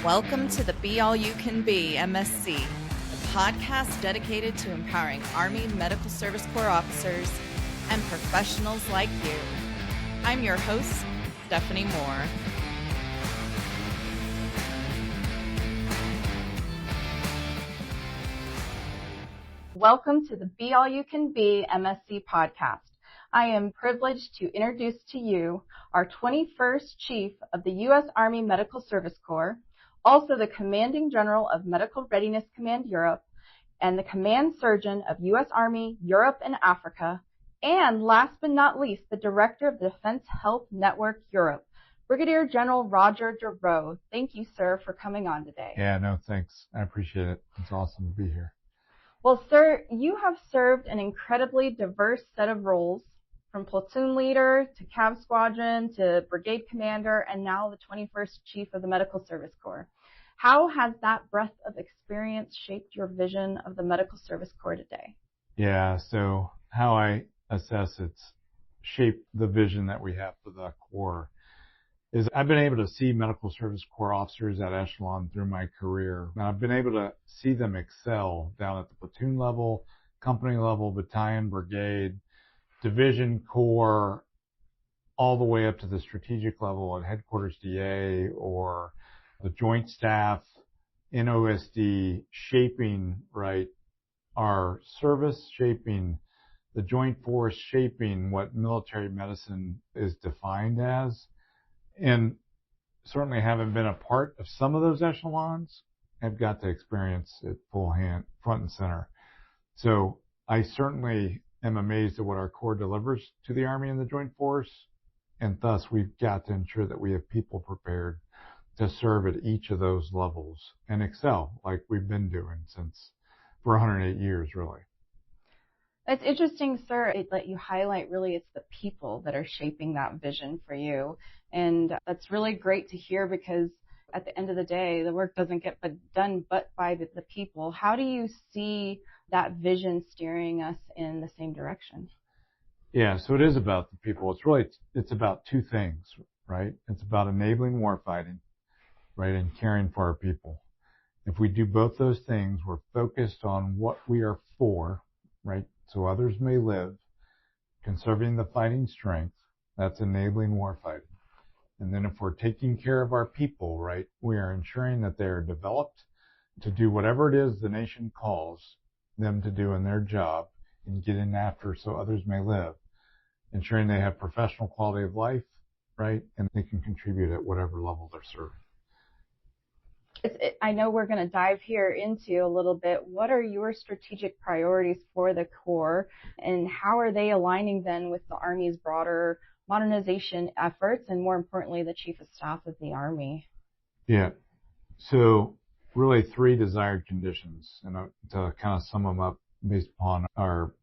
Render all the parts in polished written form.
Welcome to the Be All You Can Be, MSC, a podcast dedicated to empowering Army Medical Service Corps officers and professionals like you. I'm your host, Stephanie Moore. Welcome to the Be All You Can Be MSC podcast. I am privileged to introduce to you our 21st Chief of the U.S. Army Medical Service Corps, also the Commanding General of Medical Readiness Command Europe, and the Command Surgeon of U.S. Army Europe and Africa, and last but not least, the Director of the Defense Health Network Europe, Brigadier General Roger Giraud. Thank you, sir, for coming on today. Yeah, no, thanks. I appreciate it. It's awesome to be here. Well, sir, you have served an incredibly diverse set of roles, from platoon leader to CAV squadron to brigade commander, and now the 21st Chief of the Medical Service Corps. How has that breadth of experience shaped your vision of the Medical Service Corps today? Yeah, so how I assess it's shaped the vision that we have for the Corps is I've been able to see Medical Service Corps officers at echelon through my career. And I've been able to see them excel down at the platoon level, company level, battalion, brigade, division, corps, all the way up to the strategic level at headquarters DA or the joint staff in OSD, shaping, right, our service, shaping the joint force, shaping what military medicine is defined as. And certainly having been a part of some of those echelons, I've got to experience it full hand, front and center. So I certainly am amazed at what our Corps delivers to the Army and the Joint Force, and thus we've got to ensure that we have people prepared to serve at each of those levels and excel like we've been doing for 108 years, really. It's interesting, sir, that you highlight really it's the people that are shaping that vision for you. And that's really great to hear because at the end of the day, the work doesn't get done but by the people. How do you see that vision steering us in the same direction? Yeah, so it is about the people. It's about two things, right? It's about enabling warfighting, right, and caring for our people. If we do both those things, we're focused on what we are for, right, so others may live, conserving the fighting strength, that's enabling warfighting. And then if we're taking care of our people, right, we are ensuring that they are developed to do whatever it is the nation calls them to do in their job and getting after so others may live, ensuring they have professional quality of life, right, and they can contribute at whatever level they're serving. I know we're going to dive here into a little bit. What are your strategic priorities for the Corps, and how are they aligning then with the Army's broader modernization efforts, and more importantly, the Chief of Staff of the Army? Yeah. So really three desired conditions, and to kind of sum them up based upon our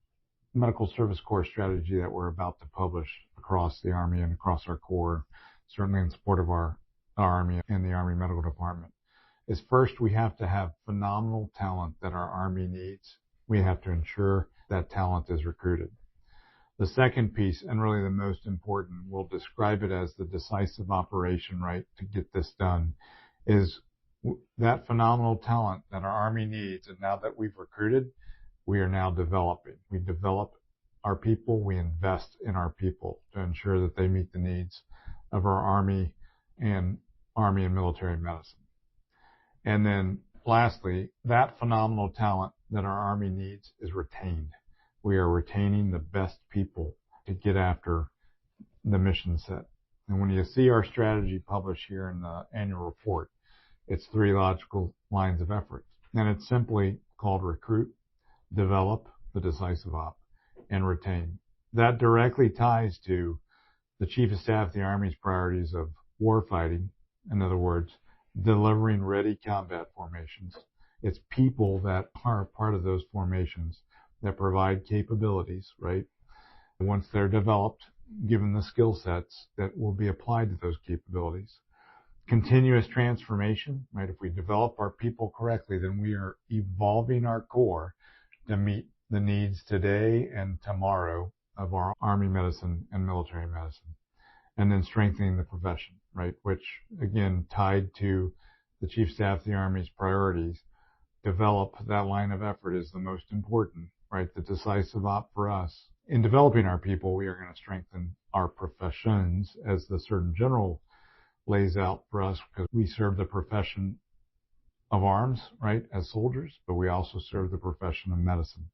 Medical Service Corps strategy that we're about to publish across the Army and across our Corps, certainly in support of our Army and the Army Medical Department, is first we have to have phenomenal talent that our Army needs. We have to ensure that talent is recruited. The second piece, and really the most important, we'll describe it as the decisive operation, right, to get this done, is that phenomenal talent that our Army needs. And now that we've recruited, we are now developing. We develop our people. We invest in our people to ensure that they meet the needs of our Army and military medicine. And then lastly, that phenomenal talent that our Army needs is retained. We are retaining the best people to get after the mission set. And when you see our strategy published here in the annual report, it's three logical lines of effort. And it's simply called recruit, develop, the decisive op, and retain. That directly ties to the Chief of Staff of the Army's priorities of warfighting. In other words, delivering ready combat formations. It's people that are part of those formations that provide capabilities, right? Once they're developed, given the skill sets that will be applied to those capabilities. Continuous transformation, right? If we develop our people correctly, then we are evolving our Corps to meet the needs today and tomorrow of our Army medicine and military medicine. And then strengthening the profession, right? Which again, tied to the Chief Staff of the Army's priorities, develop that line of effort is the most important, right? The decisive op for us. In developing our people, we are going to strengthen our professions, as the Surgeon General lays out for us, because we serve the profession of arms, right, as soldiers, but we also serve the profession of medicine.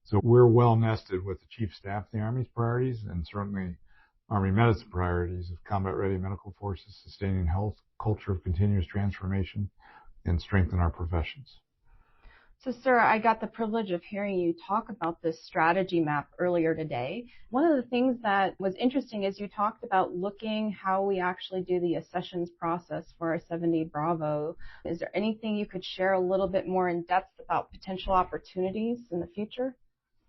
So we're well nested with the Chief Staff of the Army's priorities, and certainly Army medicine priorities of combat-ready medical forces, sustaining health, culture of continuous transformation, and strengthen our professions. So, sir, I got the privilege of hearing you talk about this strategy map earlier today. One of the things that was interesting is you talked about looking how we actually do the accessions process for our 70 Bravo. Is there anything you could share a little bit more in depth about potential opportunities in the future?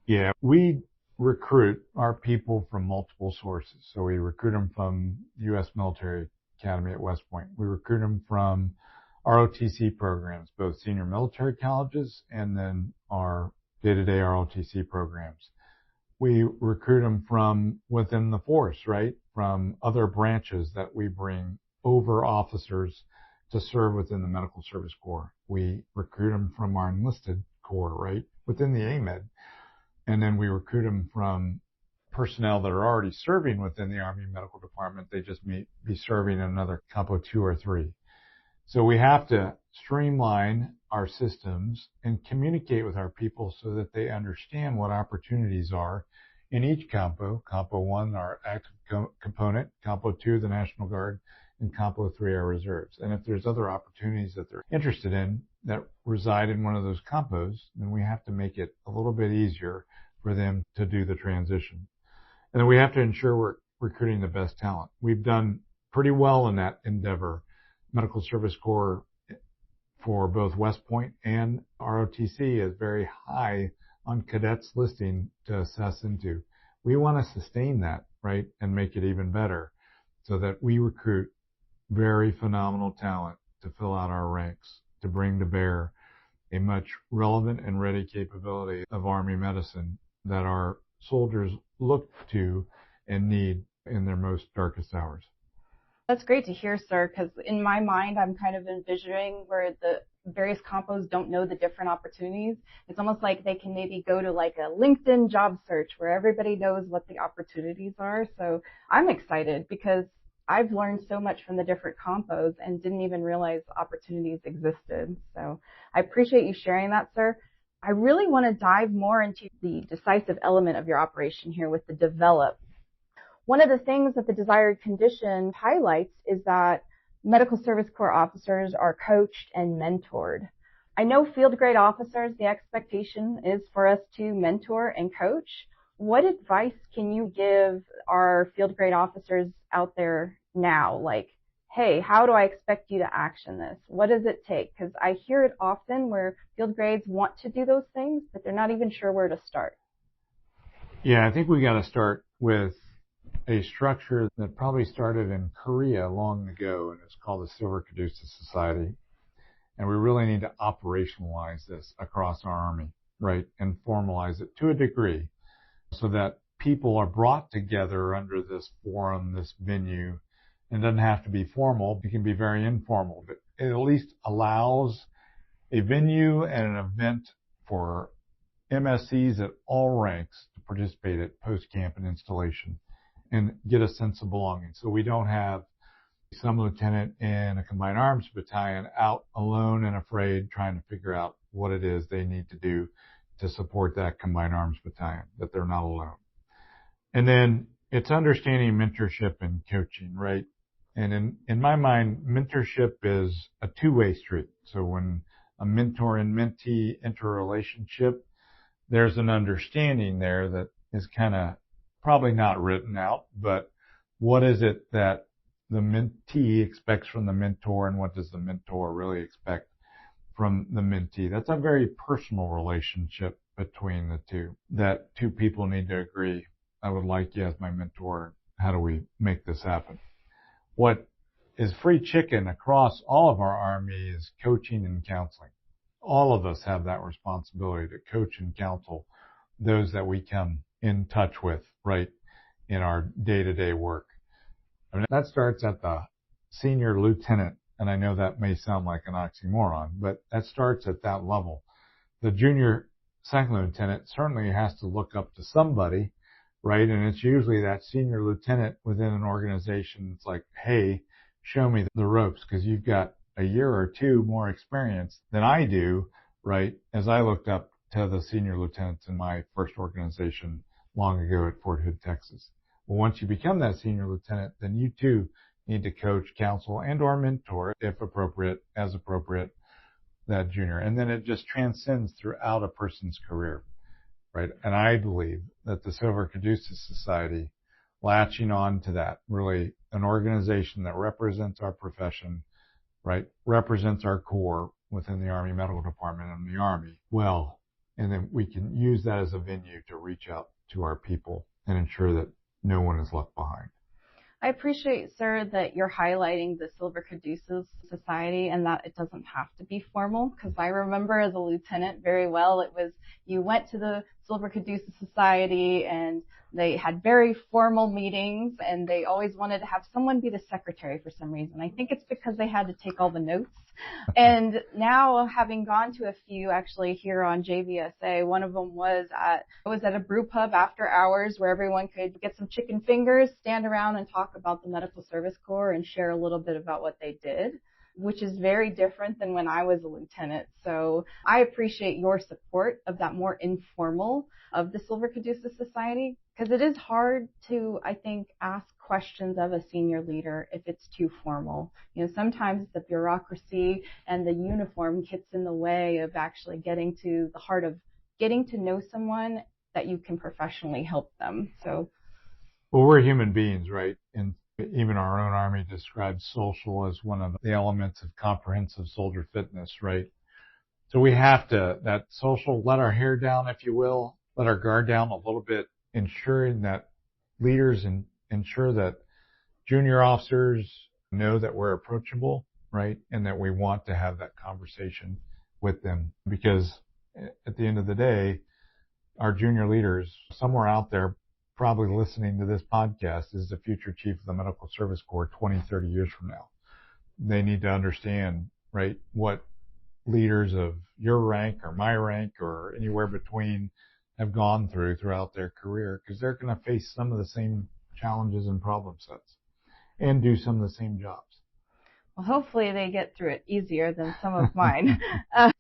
Yeah, we recruit our people from multiple sources. So we recruit them from the U.S. Military Academy at West Point. We recruit them from ROTC programs, both senior military colleges and then our day-to-day ROTC programs. We recruit them from within the force, right? From other branches that we bring over officers to serve within the Medical Service Corps. We recruit them from our enlisted corps, right? Within the AMED. And then we recruit them from personnel that are already serving within the Army Medical Department. They just may be serving in another Compo 2 or 3. So we have to streamline our systems and communicate with our people so that they understand what opportunities are in each Compo. Compo 1, our active component, Compo 2, the National Guard, and Compo 3, our reserves. And if there's other opportunities that they're interested in that reside in one of those Compos, then we have to make it a little bit easier for them to do the transition. And then we have to ensure we're recruiting the best talent. We've done pretty well in that endeavor. Medical Service Corps for both West Point and ROTC is very high on cadets listing to assess into. We want to sustain that, right, and make it even better so that we recruit very phenomenal talent to fill out our ranks, to bring to bear a much relevant and ready capability of Army medicine that our soldiers look to and need in their most darkest hours. That's great to hear, sir, because in my mind, I'm kind of envisioning where the various compos don't know the different opportunities. It's almost like they can maybe go to like a LinkedIn job search where everybody knows what the opportunities are. So I'm excited because I've learned so much from the different compos and didn't even realize opportunities existed. So I appreciate you sharing that, sir. I really want to dive more into the decisive element of your operation here with the develop. One of the things that the desired condition highlights is that Medical Service Corps officers are coached and mentored. I know field grade officers, the expectation is for us to mentor and coach. What advice can you give our field grade officers out there now? Like, hey, how do I expect you to action this? What does it take? Because I hear it often where field grades want to do those things, but they're not even sure where to start. Yeah, I think we got to start with a structure that probably started in Korea long ago, and it's called the Silver Caduceus Society. And we really need to operationalize this across our Army, right, and formalize it to a degree so that people are brought together under this forum, this venue. It doesn't have to be formal. It can be very informal, but it at least allows a venue and an event for MSCs at all ranks to participate at post-camp and installation and get a sense of belonging. So we don't have some lieutenant in a combined arms battalion out alone and afraid trying to figure out what it is they need to do to support that combined arms battalion, that they're not alone. And then it's understanding mentorship and coaching, right? And in my mind, mentorship is a two-way street. So when a mentor and mentee enter a relationship, there's an understanding there that is kind of probably not written out, but what is it that the mentee expects from the mentor and what does the mentor really expect from the mentee? That's a very personal relationship between the two, that two people need to agree. I would like you as my mentor. How do we make this happen? What is free chicken across all of our Army is coaching and counseling. All of us have that responsibility to coach and counsel those that we come in touch with, right, in our day-to-day work. I mean, that starts at the senior lieutenant And I know that may sound like an oxymoron, but that starts at that level. The junior second lieutenant certainly has to look up to somebody, right? And it's usually that senior lieutenant within an organization. It's like, hey, show me the ropes because you've got a year or two more experience than I do, right? As I looked up to the senior lieutenants in my first organization long ago at Fort Hood, Texas. Well, once you become that senior lieutenant, then you too need to coach, counsel, and or mentor, if appropriate, as appropriate, that junior. And then it just transcends throughout a person's career, right? And I believe that the Silver Caduceus Society, latching on to that, really an organization that represents our profession, right, represents our core within the Army Medical Department and the Army well. And then we can use that as a venue to reach out to our people and ensure that no one is left behind. I appreciate, sir, that you're highlighting the Silver Caduceus Society and that it doesn't have to be formal, because I remember as a lieutenant very well, it was you went to the Silver Caduceus Society and they had very formal meetings and they always wanted to have someone be the secretary for some reason. I think it's because they had to take all the notes. And now, having gone to a few actually here on JVSA, one of them was at a brew pub after hours where everyone could get some chicken fingers, stand around and talk about the Medical Service Corps and share a little bit about what they did, which is very different than when I was a lieutenant. So I appreciate your support of that more informal of the Silver Caduceus Society, because it is hard to, I think, ask questions of a senior leader if it's too formal. You know, sometimes the bureaucracy and the uniform gets in the way of actually getting to the heart of getting to know someone that you can professionally help them. So, well, we're human beings, right? And even our own Army describes social as one of the elements of comprehensive soldier fitness, right? So we have to, that social, let our hair down, if you will, let our guard down a little bit, ensuring that leaders and ensure that junior officers know that we're approachable, right? And that we want to have that conversation with them, because at the end of the day, our junior leaders somewhere out there probably listening to this podcast is the future chief of the Medical Service Corps 20, 30 years from now. They need to understand, right, what leaders of your rank or my rank or anywhere between have gone throughout their career, because they're going to face some of the same challenges and problem sets and do some of the same jobs. Well, hopefully they get through it easier than some of mine.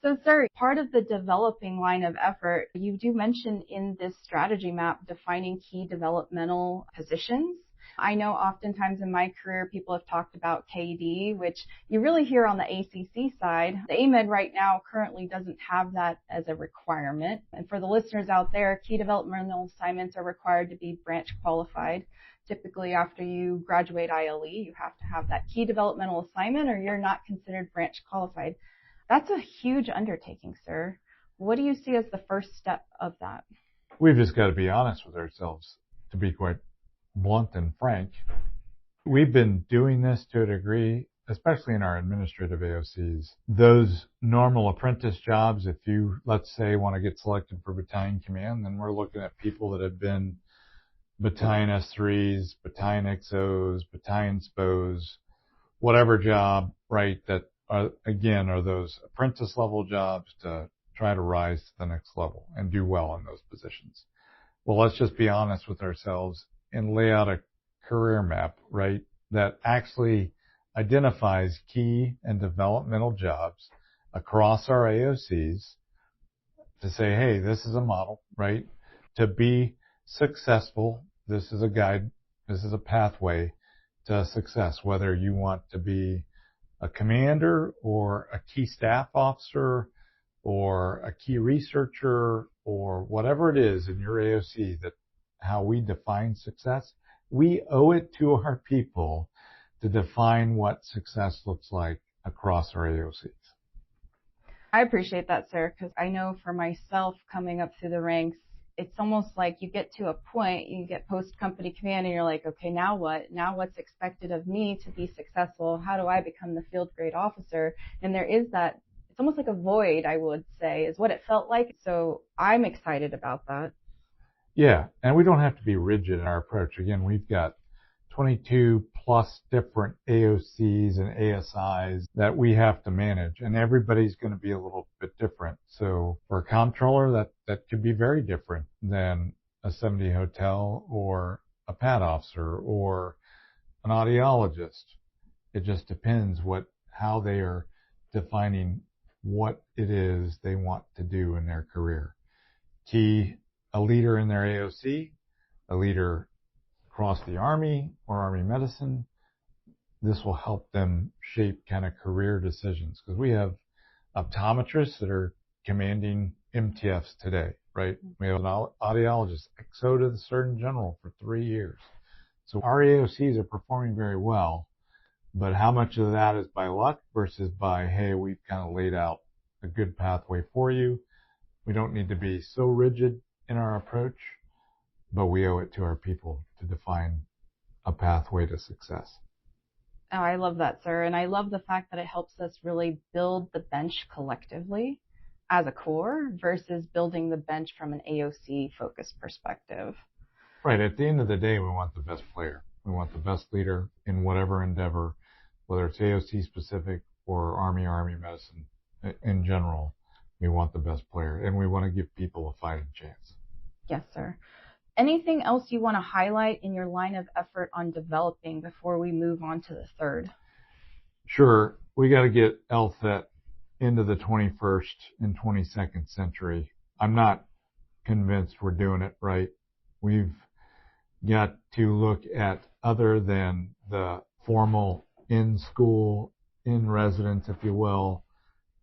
So, sir, part of the developing line of effort, you do mention in this strategy map defining key developmental positions. I know oftentimes in my career, people have talked about KD, which you really hear on the ACC side. The AMED right now currently doesn't have that as a requirement. And for the listeners out there, key developmental assignments are required to be branch qualified. Typically, after you graduate ILE, you have to have that key developmental assignment or you're not considered branch qualified. That's a huge undertaking, sir. What do you see as the first step of that? We've just got to be honest with ourselves, to be quite blunt and frank. We've been doing this to a degree, especially in our administrative AOCs. Those normal apprentice jobs, if you, let's say, want to get selected for battalion command, then we're looking at people that have been battalion S3s, battalion XOs, battalion SPOs, whatever job, right, that are, again, are those apprentice level jobs to try to rise to the next level and do well in those positions. Well, let's just be honest with ourselves and lay out a career map, right, that actually identifies key and developmental jobs across our AOCs to say, hey, this is a model, right, to be successful. This is a guide. This is a pathway to success, whether you want to be a commander or a key staff officer or a key researcher or whatever it is in your AOC, that how we define success. We owe it to our people to define what success looks like across our AOCs. I appreciate that, sir, because I know for myself coming up through the ranks, it's almost like you get to a point, you get post-company command, and you're like, okay, now what? Now what's expected of me to be successful? How do I become the field grade officer? And there is that, it's almost like a void, I would say, is what it felt like. So I'm excited about that. Yeah, and we don't have to be rigid in our approach. Again, we've got 22 plus different AOCs and ASIs that we have to manage, and everybody's going to be a little bit different. So for a comptroller, that could be very different than a 70 hotel or a PAD officer or an audiologist. It just depends how they are defining what it is they want to do in their career. A leader in their AOC, a leader across the Army or Army medicine. This will help them shape kind of career decisions, because we have optometrists that are commanding MTFs today, right? We have an audiologist, XO to the Surgeon General for 3 years. So our AOCs are performing very well, but how much of that is by luck versus by, hey, we've kind of laid out a good pathway for you. We don't need to be so rigid in our approach, but we owe it to our people to define a pathway to success. Oh, I love that, sir. And I love the fact that it helps us really build the bench collectively as a core versus building the bench from an AOC focused perspective. Right. At the end of the day, we want the best player. We want the best leader in whatever endeavor, whether it's AOC specific or Army medicine in general. We want the best player, and we want to give people a fighting chance. Yes, sir. Anything else you want to highlight in your line of effort on developing before we move on to the third? Sure. We got to get LTHET into the 21st and 22nd century. I'm not convinced we're doing it right. We've got to look at, other than the formal in-school, in-residence, if you will,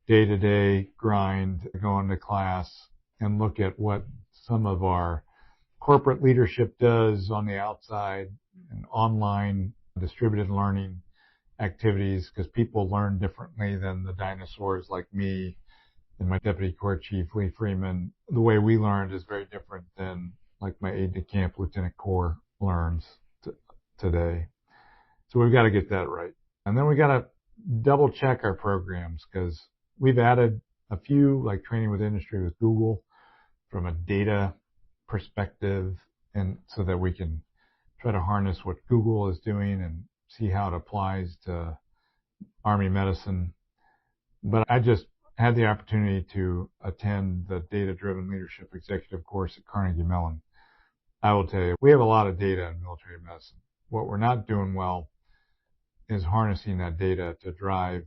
day-to-day grind, going to class, and look at what some of our corporate leadership does on the outside and online distributed learning activities, because people learn differently than the dinosaurs like me and my Deputy Corps Chief Lee Freeman. The way we learned is very different than like my aide-de-camp Lieutenant Corps learns today. So we've got to get that right. And then we got to double check our programs, because we've added a few, like training with industry with Google from a data perspective, and so that we can try to harness what Google is doing and see how it applies to Army medicine. But I just had the opportunity to attend the Data-Driven Leadership Executive course at Carnegie Mellon. I will tell you, we have a lot of data in military medicine. What we're not doing well is harnessing that data to drive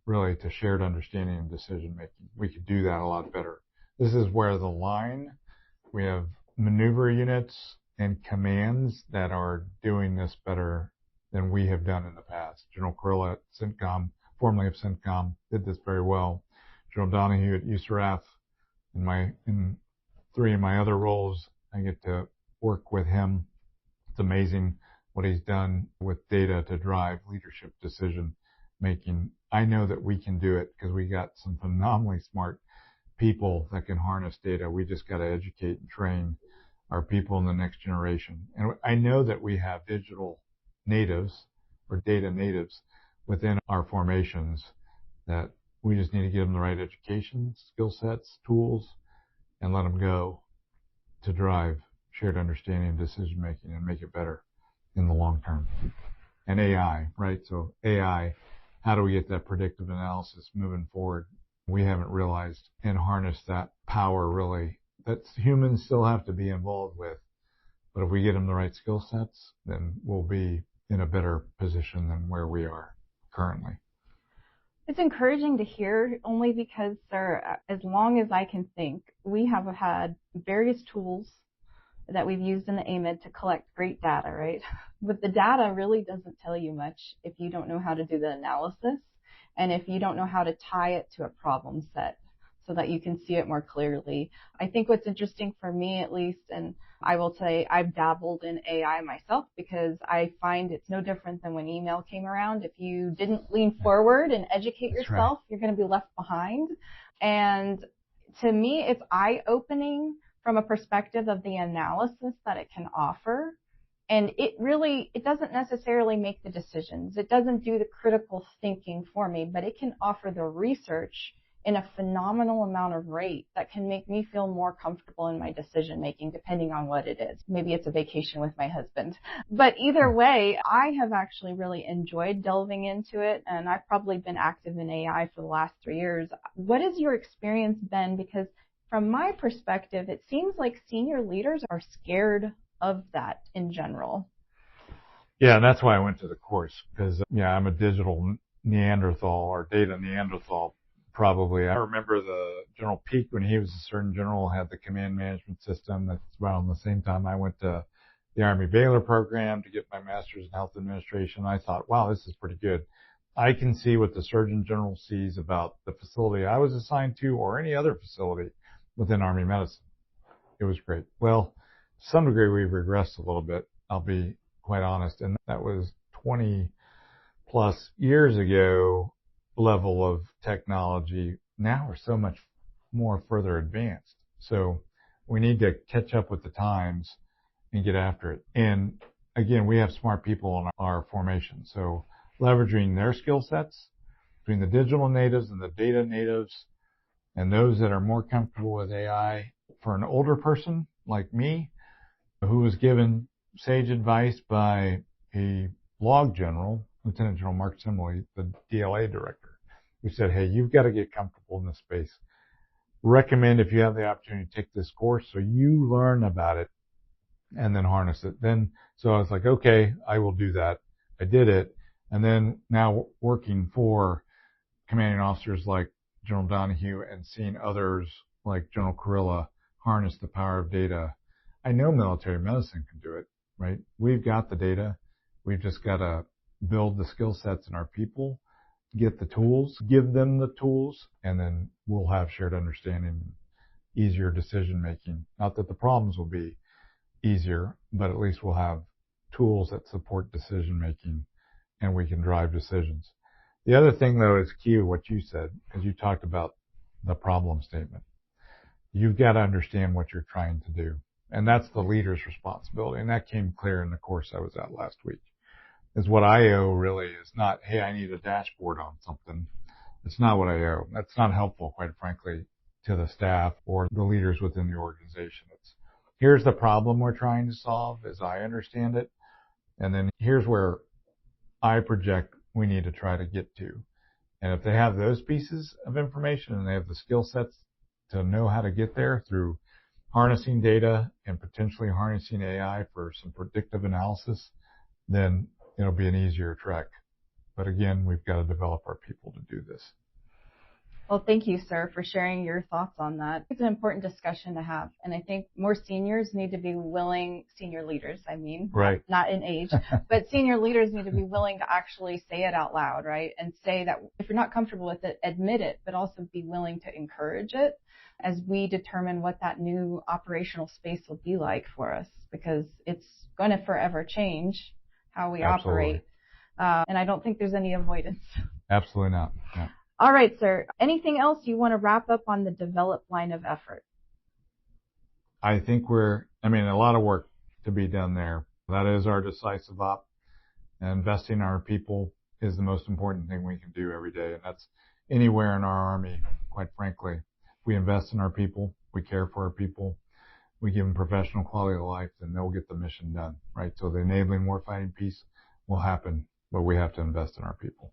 really to shared understanding and decision making. We could do that a lot better. This is where the line, we have maneuver units and commands that are doing this better than we have done in the past. General Kurla at CENTCOM, formerly of CENTCOM, did this very well. General Donahue at USARAF, in 3 of my other roles, I get to work with him. It's amazing what he's done with data to drive leadership decision making. I know that we can do it because we got some phenomenally smart people that can harness data. We just got to educate and train our people in the next generation. And I know that we have digital natives or data natives within our formations, that we just need to give them the right education, skill sets, tools, and let them go to drive shared understanding and decision making and make it better in the long term. And AI, right? So AI, how do we get that predictive analysis moving forward? We haven't realized and harnessed that power really that humans still have to be involved with. But if we get them the right skill sets, then we'll be in a better position than where we are currently. It's encouraging to hear, only because, sir, as long as I can think, we have had various tools that we've used in the AMED to collect great data, right? But the data really doesn't tell you much if you don't know how to do the analysis and if you don't know how to tie it to a problem set so that you can see it more clearly. I think what's interesting for me, at least, and I will say I've dabbled in AI myself, because I find it's no different than when email came around. If you didn't lean forward and educate yourself, you're going to be left behind. And to me, it's eye-opening from a perspective of the analysis that it can offer. And it doesn't necessarily make the decisions. It doesn't do the critical thinking for me, but it can offer the research in a phenomenal amount of rate that can make me feel more comfortable in my decision making, depending on what it is. Maybe it's a vacation with my husband. But either way, I have actually really enjoyed delving into it, and I've probably been active in AI for the last 3 years. What has your experience been? Because from my perspective, it seems like senior leaders are scared of that in general. Yeah, and that's why I went to the course, because, I'm a digital Neanderthal or data Neanderthal, probably. I remember the General Peake, when he was a Surgeon General, had the command management system. That's around the same time I went to the Army Baylor program to get my master's in health administration. I thought, wow, this is pretty good. I can see what the Surgeon General sees about the facility I was assigned to or any other facility within Army medicine. It was great. Well, to some degree, we've regressed a little bit, I'll be quite honest, and that was 20 plus years ago level of technology. Now we're so much more further advanced. So we need to catch up with the times and get after it. And again, we have smart people in our formation. So leveraging their skill sets between the digital natives and the data natives and those that are more comfortable with AI. For an older person like me, who was given sage advice by a log general, Lieutenant General Mark Simley, the DLA director, who said, hey, you've got to get comfortable in this space. Recommend, if you have the opportunity, to take this course so you learn about it and then harness it. So I was like, okay, I will do that. I did it. And then now working for commanding officers like General Donahue and seeing others like General Kurilla harness the power of data, I know military medicine can do it, right? We've got the data. We've just got to build the skill sets in our people, get the tools, give them the tools, and then we'll have shared understanding, easier decision making. Not that the problems will be easier, but at least we'll have tools that support decision making and we can drive decisions. The other thing, though, is key to what you said, because you talked about the problem statement. You've got to understand what you're trying to do. And that's the leader's responsibility. And that came clear in the course I was at last week. Is what I owe really is not, hey, I need a dashboard on something. It's not what I owe. That's not helpful, quite frankly, to the staff or the leaders within the organization. It's, here's the problem we're trying to solve as I understand it. And then here's where I project we need to try to get to. And if they have those pieces of information and they have the skill sets to know how to get there through harnessing data and potentially harnessing AI for some predictive analysis, then it'll be an easier trek. But again, we've got to develop our people to do this. Well, thank you, sir, for sharing your thoughts on that. It's an important discussion to have. And I think more seniors need to be willing, senior leaders, I mean, right, not in age, but senior leaders need to be willing to actually say it out loud, right? And say that if you're not comfortable with it, admit it, but also be willing to encourage it as we determine what that new operational space will be like for us, because it's going to forever change how we Absolutely. operate. And I don't think there's any avoidance. Absolutely not. Yeah. All right, sir. Anything else you want to wrap up on the develop line of effort? I think a lot of work to be done there. That is our decisive op. And investing in our people is the most important thing we can do every day. And that's anywhere in our Army, quite frankly. If we invest in our people, we care for our people, we give them professional quality of life, then they'll get the mission done, right? So the enabling warfighting piece will happen, but we have to invest in our people.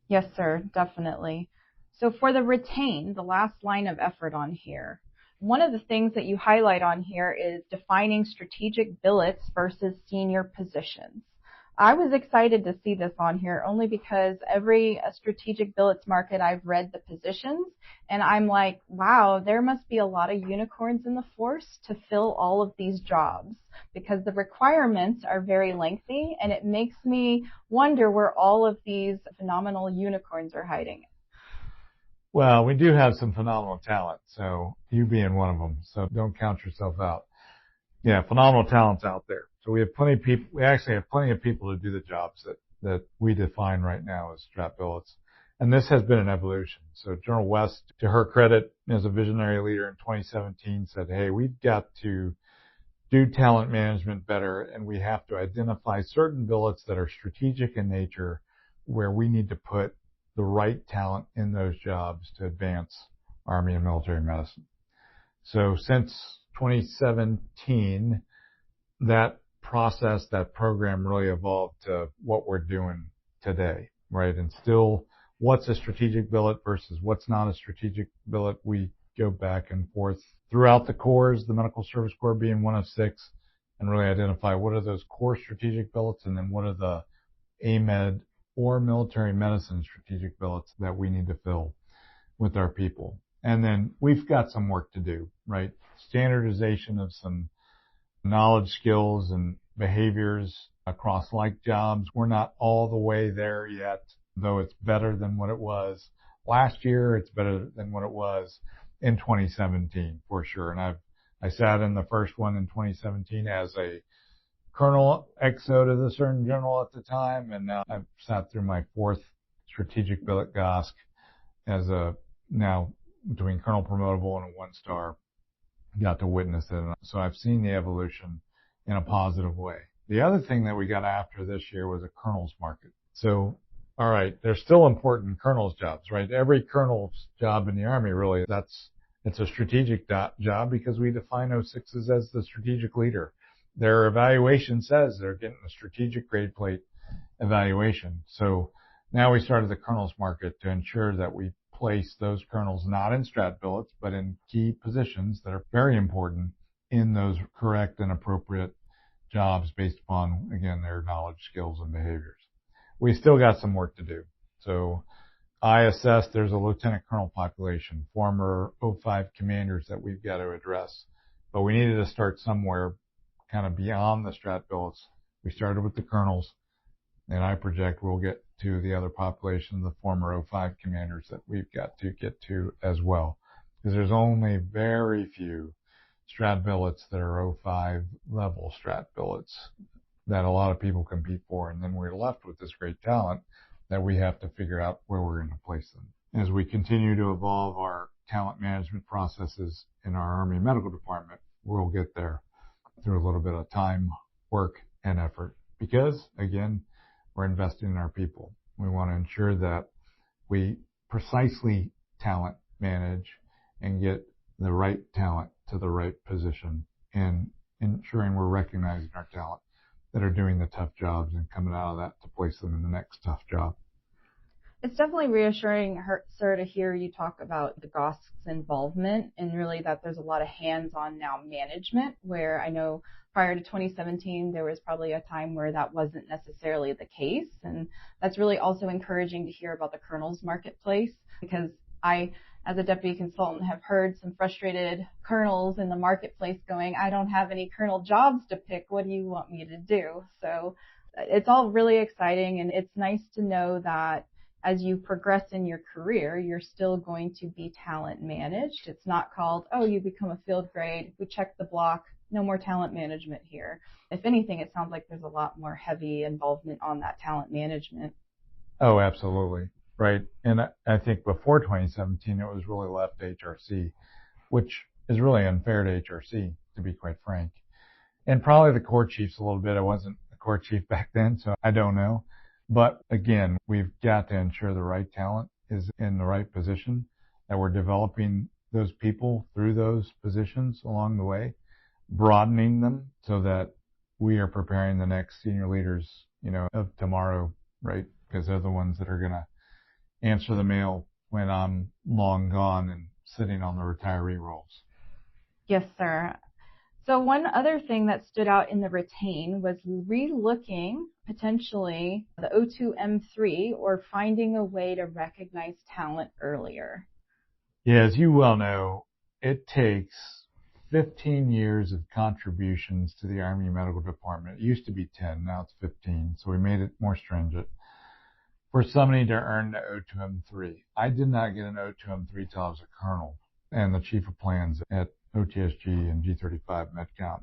Yes, sir, definitely. So for the retain, the last line of effort on here, one of the things that you highlight on here is defining strategic billets versus senior positions. I was excited to see this on here only because every strategic billets market, I've read the positions and I'm like, wow, there must be a lot of unicorns in the force to fill all of these jobs because the requirements are very lengthy and it makes me wonder where all of these phenomenal unicorns are hiding. Well, we do have some phenomenal talent, so you being one of them, so don't count yourself out. Yeah, phenomenal talent's out there. So we have plenty of people, we actually have plenty of people to do the jobs that we define right now as strat billets. And this has been an evolution. So General West, to her credit, as a visionary leader in 2017 said, hey, we've got to do talent management better and we have to identify certain billets that are strategic in nature where we need to put the right talent in those jobs to advance Army and military medicine. So since 2017, that process, that program really evolved to what we're doing today, right? And still, what's a strategic billet versus what's not a strategic billet? We go back and forth throughout the corps, the Medical Service Corps being one of 6, and really identify what are those core strategic billets and then what are the AMED or military medicine strategic billets that we need to fill with our people. And then we've got some work to do, right? Standardization of some knowledge, skills, and behaviors across like jobs. We're not all the way there yet, though it's better than what it was last year. It's better than what it was in 2017 for sure. And I sat in the first one in 2017 as a colonel XO to the Surgeon General at the time, and now I've sat through my 4th strategic billet GOSC as a now between colonel promotable and a 1-star. Got to witness it. So I've seen the evolution in a positive way. The other thing that we got after this year was a colonel's market. So, all right, there's still important colonel's jobs, right? Every colonel's job in the Army, really, it's a strategic job because we define 06s as the strategic leader. Their evaluation says they're getting a strategic grade plate evaluation. So now we started the colonel's market to ensure that we place those colonels not in strat billets, but in key positions that are very important in those correct and appropriate jobs based upon, again, their knowledge, skills, and behaviors. We still got some work to do. So I assess there's a lieutenant colonel population, former 05 commanders that we've got to address. But we needed to start somewhere kind of beyond the strat billets. We started with the colonels, and I project we'll get to the other population, the former 05 commanders that we've got to get to as well. Because there's only very few strat billets that are 05 level strat billets that a lot of people compete for. And then we're left with this great talent that we have to figure out where we're going to place them. As we continue to evolve our talent management processes in our Army Medical Department, we'll get there through a little bit of time, work, and effort. Because, again, we're investing in our people. We want to ensure that we precisely talent manage and get the right talent to the right position and ensuring we're recognizing our talent that are doing the tough jobs and coming out of that to place them in the next tough job. It's definitely reassuring, sir, to hear you talk about the GOSC's involvement and really that there's a lot of hands-on now management, where I know prior to 2017, there was probably a time where that wasn't necessarily the case. And that's really also encouraging to hear about the colonel's marketplace, because I, as a deputy consultant, have heard some frustrated colonels in the marketplace going, I don't have any colonel jobs to pick. What do you want me to do? So it's all really exciting, and it's nice to know that as you progress in your career, you're still going to be talent managed. It's not called, oh, you become a field grade, we check the block, no more talent management here. If anything, it sounds like there's a lot more heavy involvement on that talent management. Oh, absolutely. Right. And I think before 2017, it was really left to HRC, which is really unfair to HRC, to be quite frank. And probably the Corps chiefs a little bit. I wasn't a Corps chief back then, so I don't know. But again, we've got to ensure the right talent is in the right position, that we're developing those people through those positions along the way, broadening them so that we are preparing the next senior leaders, of tomorrow, right? Because they're the ones that are going to answer the mail when I'm long gone and sitting on the retiree rolls. Yes, sir. So one other thing that stood out in the retain was relooking potentially the O2M3 or finding a way to recognize talent earlier. Yeah, as you well know, it takes 15 years of contributions to the Army Medical Department. It used to be 10, now it's 15, so we made it more stringent for somebody to earn the O2M3. I did not get an O2M3 till I was a colonel and the chief of plans at OTSG and G35 MedCom.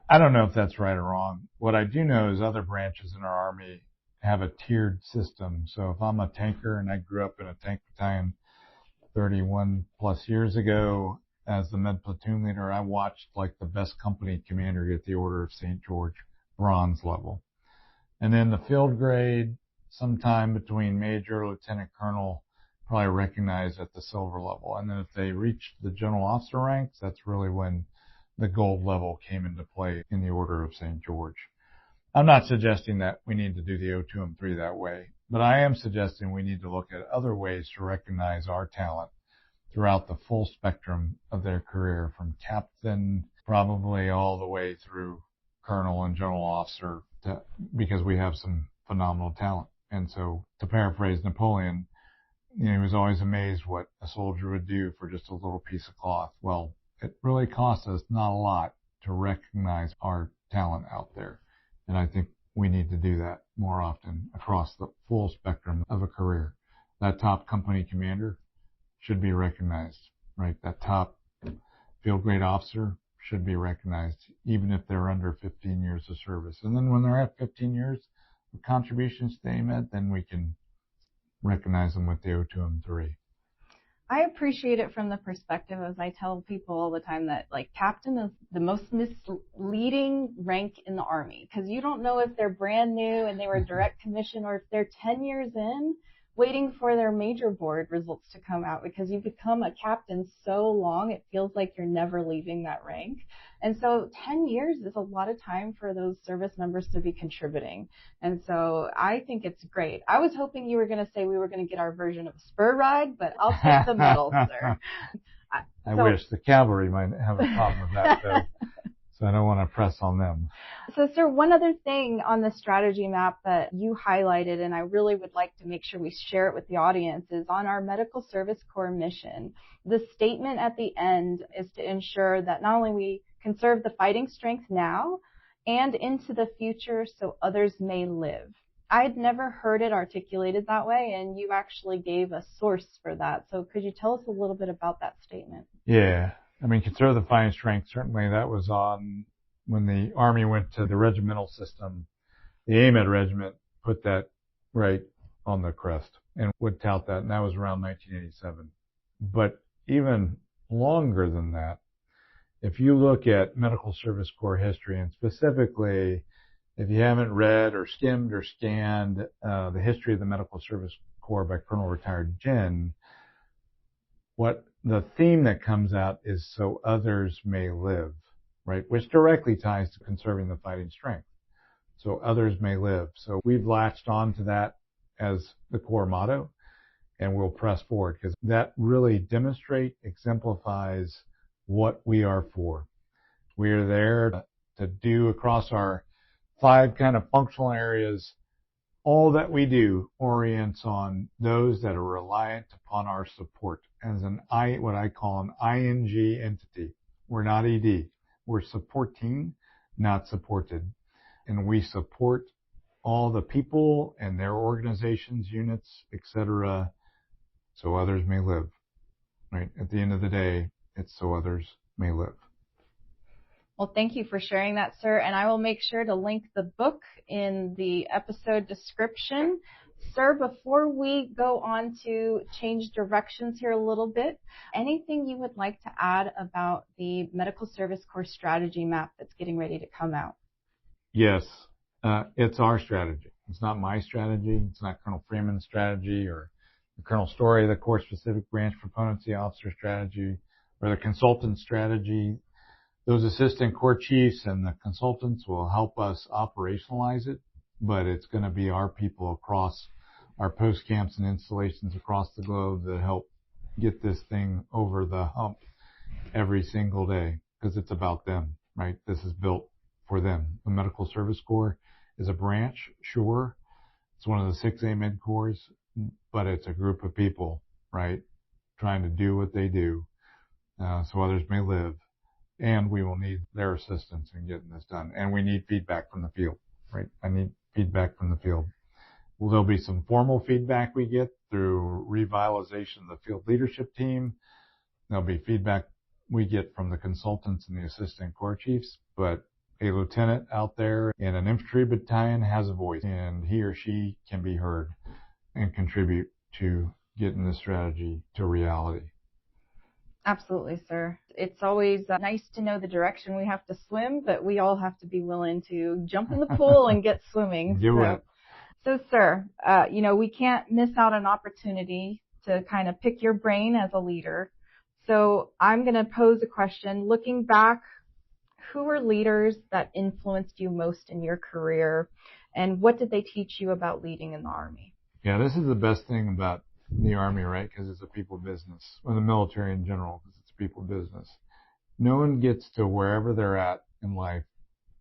I don't know if that's right or wrong. What I do know is other branches in our Army have a tiered system. So if I'm a tanker and I grew up in a tank battalion 31 plus years ago as the med platoon leader, I watched like the best company commander get the Order of St. George bronze level. And then the field grade sometime between major, lieutenant colonel, probably recognized at the silver level. And then if they reached the general officer ranks, that's really when the gold level came into play in the Order of St. George. I'm not suggesting that we need to do the O2M3 that way, but I am suggesting we need to look at other ways to recognize our talent throughout the full spectrum of their career, from captain probably all the way through colonel and general officer, because we have some phenomenal talent. And so, to paraphrase Napoleon, he was always amazed what a soldier would do for just a little piece of cloth. Well, it really costs us not a lot to recognize our talent out there. And I think we need to do that more often across the full spectrum of a career. That top company commander should be recognized, right? That top field grade officer should be recognized, even if they're under 15 years of service. And then when they're at 15 years of contributions to AMED, then we can recognize them with the O2M3. I appreciate it from the perspective, as I tell people all the time, that like captain is the most misleading rank in the Army, because you don't know if they're brand new and they were direct commission, or if they're 10 years in waiting for their major board results to come out, because you become a captain so long, it feels like you're never leaving that rank. And so 10 years is a lot of time for those service members to be contributing. And so I think it's great. I was hoping you were going to say we were going to get our version of a spur ride, but I'll take the medal, sir. I wish. The cavalry might have a problem with that, though. So I don't want to press on them. So, sir, one other thing on the strategy map that you highlighted, and I really would like to make sure we share it with the audience, is on our Medical Service Corps mission. The statement at the end is to ensure that not only we conserve the fighting strength now and into the future so others may live. I'd never heard it articulated that way, and you actually gave a source for that. So could you tell us a little bit about that statement? Yeah. I mean, conserve the fighting strength, certainly that was on when the Army went to the regimental system. The AMED regiment put that right on the crest and would tout that, and that was around 1987. But even longer than that, if you look at Medical Service Corps history, and specifically if you haven't read or skimmed or scanned the history of the Medical Service Corps by Colonel Retired Jen, what the theme that comes out is so others may live, right? Which directly ties to conserving the fighting strength. So others may live. So we've latched on to that as the core motto, and we'll press forward because that really exemplifies what we are for. We are there to do across our 5 kind of functional areas. All that we do orients on those that are reliant upon our support as what I call an ING entity. We're not ED. We're supporting, not supported. And we support all the people and their organizations, units, etc., so others may live. Right? At the end of the day, it's so others may live. Well, thank you for sharing that, sir. And I will make sure to link the book in the episode description. Sir, before we go on to change directions here a little bit, anything you would like to add about the Medical Service Corps strategy map that's getting ready to come out? Yes, it's our strategy. It's not my strategy. It's not Colonel Freeman's strategy or the Colonel Story, the Corps specific branch proponents, the officer strategy, or the consultant strategy. Those assistant corps chiefs and the consultants will help us operationalize it, but it's going to be our people across our post camps and installations across the globe that help get this thing over the hump every single day, because it's about them, right? This is built for them. The Medical Service Corps is a branch, sure. It's one of the 6 AMED corps, but it's a group of people, right, trying to do what they do so others may live. And we will need their assistance in getting this done. And we need feedback from the field, right? I need feedback from the field. Well, there'll be some formal feedback we get through revitalization of the field leadership team. There'll be feedback we get from the consultants and the assistant corps chiefs. But a lieutenant out there in an infantry battalion has a voice, and he or she can be heard and contribute to getting the strategy to reality. Absolutely, sir. It's always nice to know the direction we have to swim, but we all have to be willing to jump in the pool and get swimming. Do it. So, sir, we can't miss out on opportunity to kind of pick your brain as a leader. So I'm going to pose a question. Looking back, who were leaders that influenced you most in your career, and what did they teach you about leading in the Army? Yeah, this is the best thing about the Army, right? Because it's a people business, or the military in general, because it's a people business. No one gets to wherever they're at in life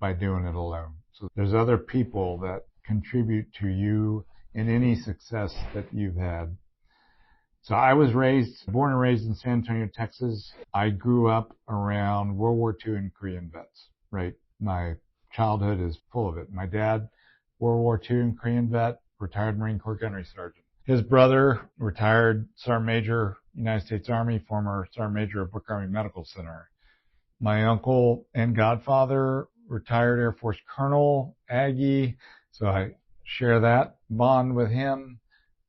by doing it alone. So there's other people that contribute to you in any success that you've had. So I was born and raised in San Antonio, Texas. I grew up around World War II and Korean vets, right? My childhood is full of it. My dad, World War II and Korean vet, retired Marine Corps Gunnery Sergeant. His brother, retired Sergeant Major, United States Army, former Sergeant Major of Brooke Army Medical Center. My uncle and godfather, retired Air Force Colonel, Aggie, so I share that bond with him.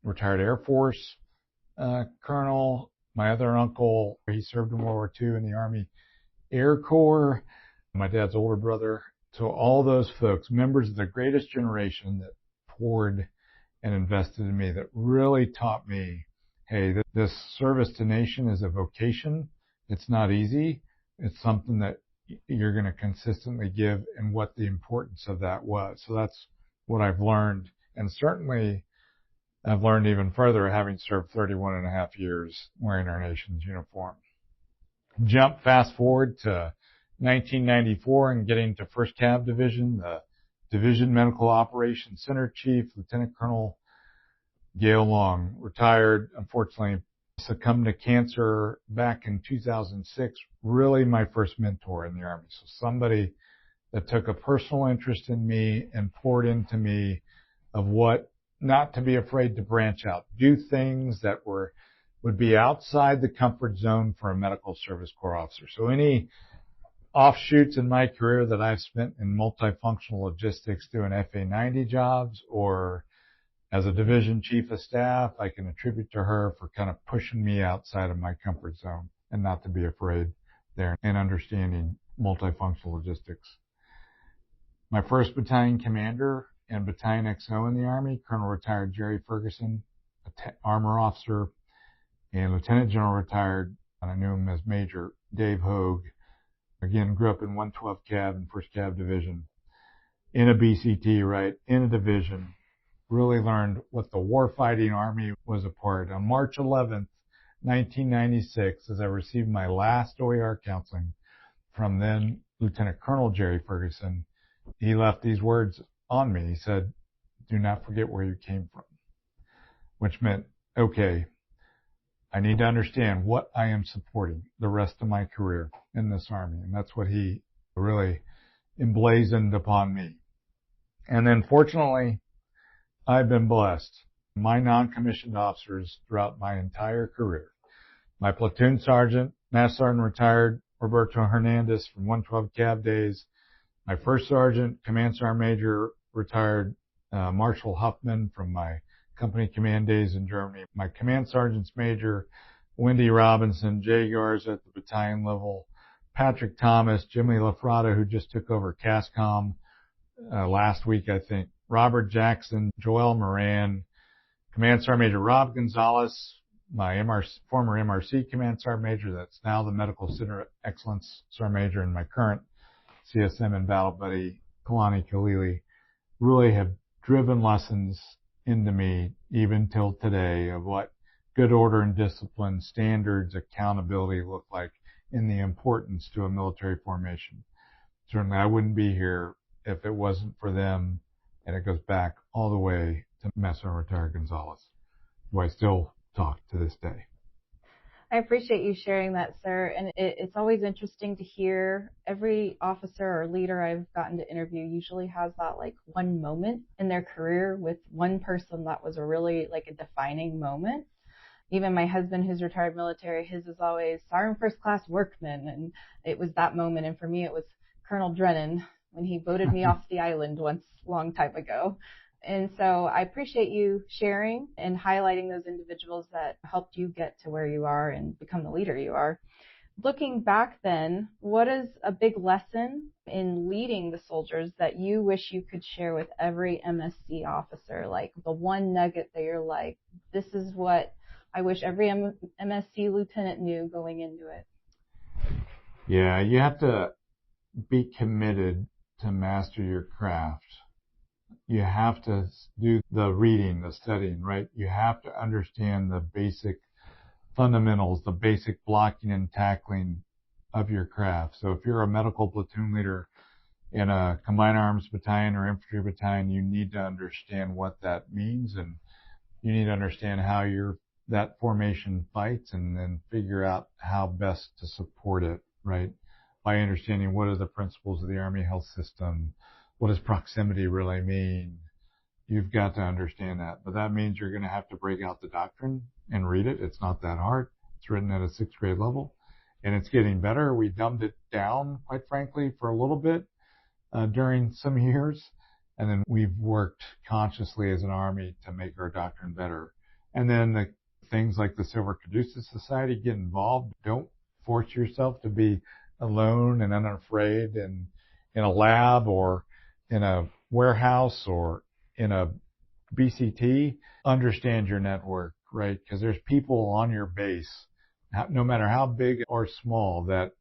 Retired Air Force Colonel. My other uncle, he served in World War II in the Army Air Corps. My dad's older brother. So all those folks, members of the greatest generation that poured and invested in me, that really taught me, hey, this service to nation is a vocation. It's not easy. It's something that you're going to consistently give, and what the importance of that was. So that's what I've learned. And certainly I've learned even further having served 31 and a half years wearing our nation's uniform. Jump fast forward to 1994 and getting to 1st Cav Division, the Division Medical Operations Center Chief, Lieutenant Colonel Gail Long, retired, unfortunately succumbed to cancer back in 2006, really my first mentor in the Army. So somebody that took a personal interest in me and poured into me of what not to be afraid to branch out, do things that would be outside the comfort zone for a medical service corps officer. So any offshoots in my career that I've spent in multifunctional logistics doing FA-90 jobs or as a division chief of staff, I can attribute to her for kind of pushing me outside of my comfort zone and not to be afraid there and understanding multifunctional logistics. My first battalion commander and battalion XO in the Army, Colonel retired Jerry Ferguson, armor officer, and Lieutenant General retired, and I knew him as Major Dave Hogue. Again, grew up in 112 Cav and 1st Cav Division in a BCT, right, in a division. Really learned what the warfighting Army was apart. On March 11th, 1996, as I received my last OER counseling from then Lieutenant Colonel Jerry Ferguson, he left these words on me. He said, "Do not forget where you came from," which meant, okay, I need to understand what I am supporting the rest of my career in this Army. And that's what he really emblazoned upon me. And then fortunately, I've been blessed. My non-commissioned officers throughout my entire career. My platoon sergeant, Master Sergeant retired Roberto Hernandez from 112 Cav days. My first sergeant, Command Sergeant Major, retired Marshal Huffman from my company command days in Germany. My command sergeant's major, Wendy Robinson, Jay Garza at the battalion level, Patrick Thomas, Jimmy LaFrada, who just took over CASCOM last week, I think, Robert Jackson, Joel Moran, Command Sergeant Major Rob Gonzalez, my former MRC Command Sergeant Major, that's now the Medical Center Excellence Sergeant Major, and my current CSM and battle buddy, Kalani Khalili, really have driven lessons into me even till today of what good order and discipline, standards, accountability look like and the importance to a military formation. Certainly I wouldn't be here if it wasn't for them, and it goes back all the way to Master Retired Gonzalez, who I still talk to this day. I appreciate you sharing that, sir. And it's always interesting to hear. Every officer or leader I've gotten to interview usually has that like one moment in their career with one person that was a really like a defining moment. Even my husband, who's retired military, his is always Sergeant First Class Workman. And it was that moment. And for me, it was Colonel Drennan when he voted me off the island once a long time ago. And so I appreciate you sharing and highlighting those individuals that helped you get to where you are and become the leader you are. Looking back then, what is a big lesson in leading the soldiers that you wish you could share with every MSC officer? Like the one nugget that you're like, this is what I wish every MSC lieutenant knew going into it. Yeah, you have to be committed to master your craft. You have to do the reading, the studying, right? You have to understand the basic fundamentals, the basic blocking and tackling of your craft. So if you're a medical platoon leader in a combined arms battalion or infantry battalion, you need to understand what that means, and you need to understand how that formation fights, and then figure out how best to support it, right? By understanding what are the principles of the Army health system, what does proximity really mean? You've got to understand that. But that means you're going to have to break out the doctrine and read it. It's not that hard. It's written at a 6th grade level, and it's getting better. We dumbed it down, quite frankly, for a little bit during some years, and then we've worked consciously as an Army to make our doctrine better. And then the things like the Silver Caduceus Society, get involved. Don't force yourself to be alone and unafraid in a lab or in a warehouse or in a BCT. Understand your network, right? Because there's people on your base, no matter how big or small, that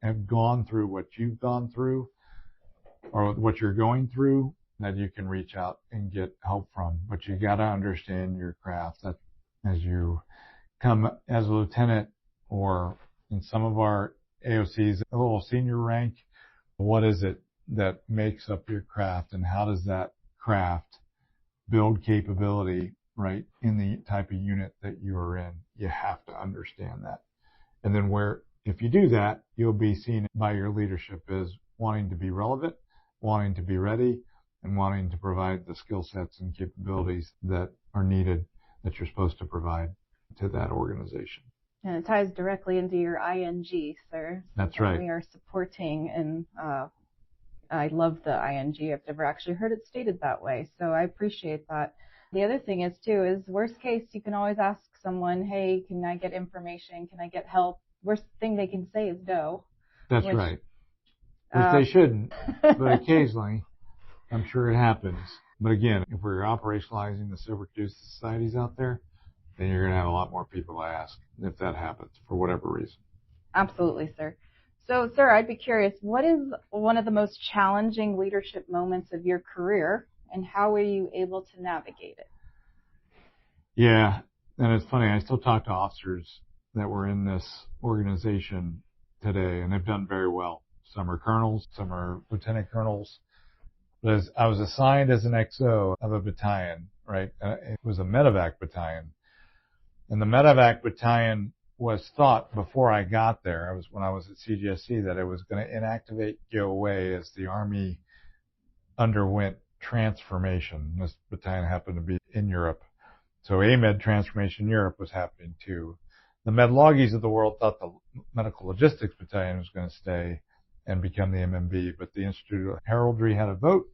have gone through what you've gone through or what you're going through, that you can reach out and get help from. But you got to understand your craft. That as you come as a lieutenant, or in some of our AOCs, a little senior rank, what is it that makes up your craft, and how does that craft build capability, right, in the type of unit that you are in? You have to understand that. And then if you do that, you'll be seen by your leadership as wanting to be relevant, wanting to be ready, and wanting to provide the skill sets and capabilities that are needed, that you're supposed to provide to that organization. And it ties directly into your ING, sir. That's right. We are supporting, and I love the ING. I've never actually heard it stated that way, so I appreciate that. The other thing is, too, is worst case, you can always ask someone, hey, can I get information? Can I get help? Worst thing they can say is no. That's right. Which they shouldn't, but occasionally, I'm sure it happens. But again, if we're operationalizing the Silver Caduceus Societies out there, then you're going to have a lot more people to ask if that happens for whatever reason. Absolutely, sir. So, sir, I'd be curious, what is one of the most challenging leadership moments of your career, and how were you able to navigate it? Yeah, and it's funny, I still talk to officers that were in this organization today, and they've done very well. Some are colonels, some are lieutenant colonels. But I was assigned as an XO of a battalion, right? It was a medevac battalion. And the medevac battalion was thought before I got there, when I was at CGSC, that it was going to inactivate, go away as the Army underwent transformation. This battalion happened to be in Europe. So AMED transformation in Europe was happening too. The Medloggies of the world thought the Medical Logistics Battalion was going to stay and become the MMB, but the Institute of Heraldry had a vote,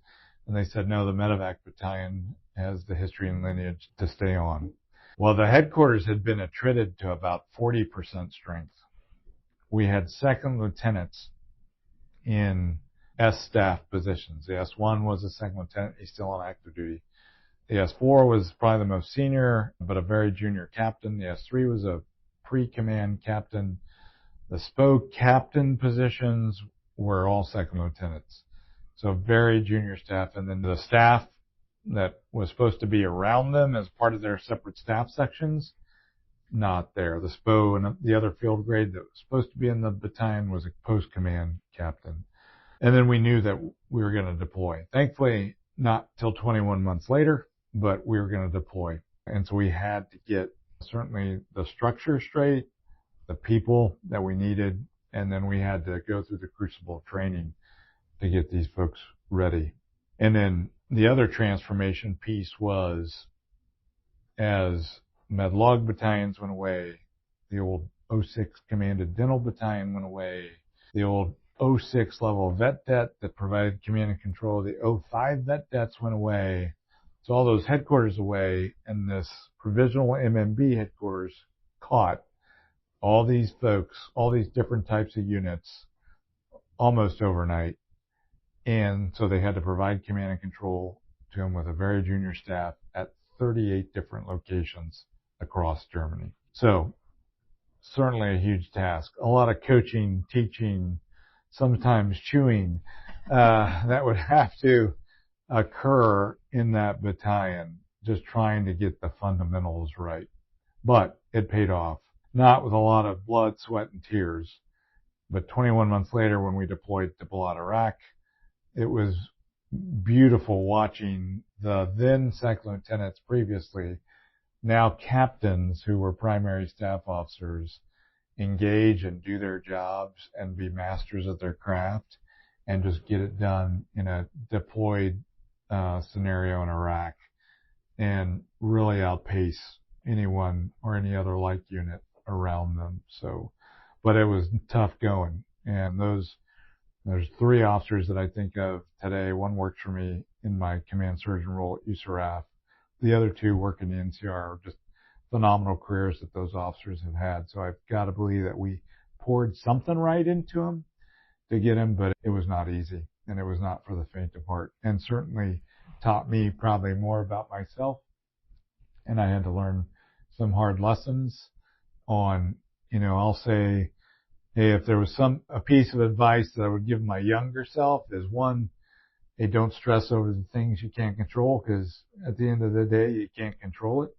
and they said, no, the Medevac Battalion has the history and lineage to stay on. Well, the headquarters had been attritted to about 40% strength. We had second lieutenants in S staff positions. The S1 was a second lieutenant. He's still on active duty. The S4 was probably the most senior, but a very junior captain. The S3 was a pre-command captain. The SPO captain positions were all second lieutenants. So very junior staff. And then the staff that was supposed to be around them as part of their separate staff sections, not there. The SPO and the other field grade that was supposed to be in the battalion was a post-command captain. And then we knew that we were going to deploy. Thankfully, not till 21 months later, but we were going to deploy. And so we had to get certainly the structure straight, the people that we needed, and then we had to go through the crucible of training to get these folks ready. And then the other transformation piece was, as Medlog battalions went away, the old 06 commanded dental battalion went away, the old 06 level vet det that provided command and control, the 05 vet dets went away. So all those headquarters away, and this provisional MMB headquarters caught all these folks, all these different types of units almost overnight. And so they had to provide command and control to them with a very junior staff at 38 different locations across Germany. So certainly a huge task. A lot of coaching, teaching, sometimes chewing that would have to occur in that battalion, just trying to get the fundamentals right. But it paid off, not with a lot of blood, sweat, and tears. But 21 months later, when we deployed to Balad, Iraq, it was beautiful watching the then second lieutenants previously, now captains who were primary staff officers, engage and do their jobs and be masters of their craft and just get it done in a deployed scenario in Iraq and really outpace anyone or any other like unit around them. So, but it was tough going. And there's 3 officers that I think of today. One works for me in my command surgeon role at USARAF. The other 2 work in the NCR, are just phenomenal careers that those officers have had. So I've got to believe that we poured something right into them to get him, but it was not easy, and it was not for the faint of heart, and certainly taught me probably more about myself. And I had to learn some hard lessons on, I'll say, hey, if there was a piece of advice that I would give my younger self is, 1, hey, don't stress over the things you can't control, because at the end of the day, you can't control it.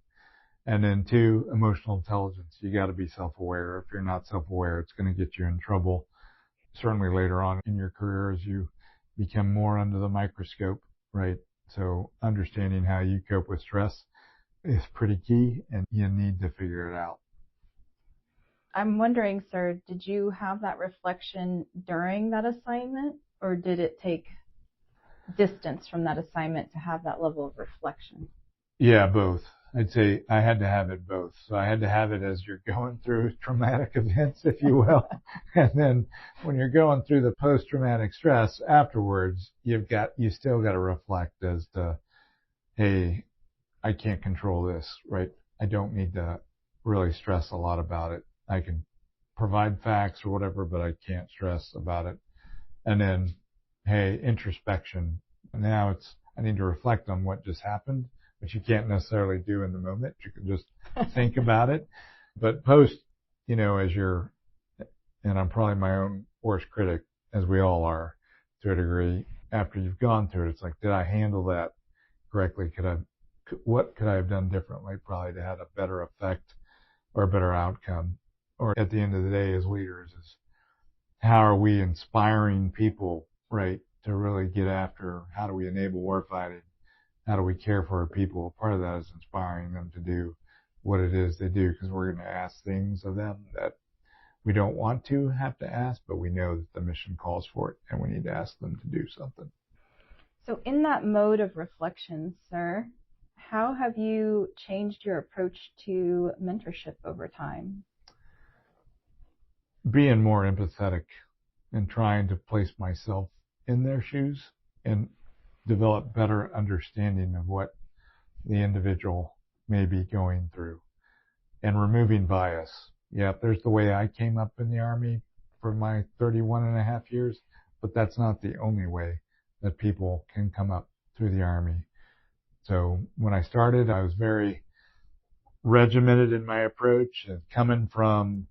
And then 2, emotional intelligence. You got to be self-aware. If you're not self-aware, it's going to get you in trouble. Certainly later on in your career as you become more under the microscope, right? So understanding how you cope with stress is pretty key, and you need to figure it out. I'm wondering, sir, did you have that reflection during that assignment, or did it take distance from that assignment to have that level of reflection? Yeah, both. I'd say I had to have it both. So I had to have it as you're going through traumatic events, if you will. And then when you're going through the post-traumatic stress afterwards, you still got to reflect as to, hey, I can't control this, right? I don't need to really stress a lot about it. I can provide facts or whatever, but I can't stress about it. And then, hey, introspection. Now I need to reflect on what just happened, which you can't necessarily do in the moment. You can just think about it. But post, and I'm probably my own worst critic, as we all are to a degree, after you've gone through it, it's like, did I handle that correctly? What could I have done differently probably to have a better effect or a better outcome? Or at the end of the day, as leaders, is how are we inspiring people, right, to really get after how do we enable warfighting? How do we care for our people? Part of that is inspiring them to do what it is they do, because we're going to ask things of them that we don't want to have to ask, but we know that the mission calls for it, and we need to ask them to do something. So in that mode of reflection, sir, how have you changed your approach to mentorship over time? Being more empathetic and trying to place myself in their shoes and develop better understanding of what the individual may be going through, and removing bias. Yeah, there's the way I came up in the Army for my 31 and a half years, but that's not the only way that people can come up through the Army. So when I started, I was very regimented in my approach, and coming from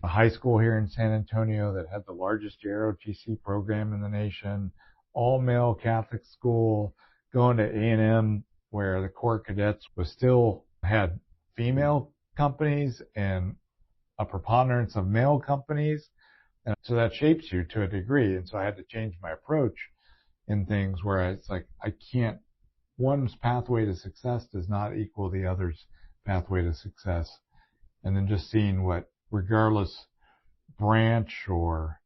a high school here in San Antonio that had the largest JROTC program in the nation, all male Catholic school, going to A&M where the Corps Cadets had female companies and a preponderance of male companies. And so that shapes you to a degree. And so I had to change my approach in things where it's like, one's pathway to success does not equal the other's pathway to success. And then just seeing what, regardless branch or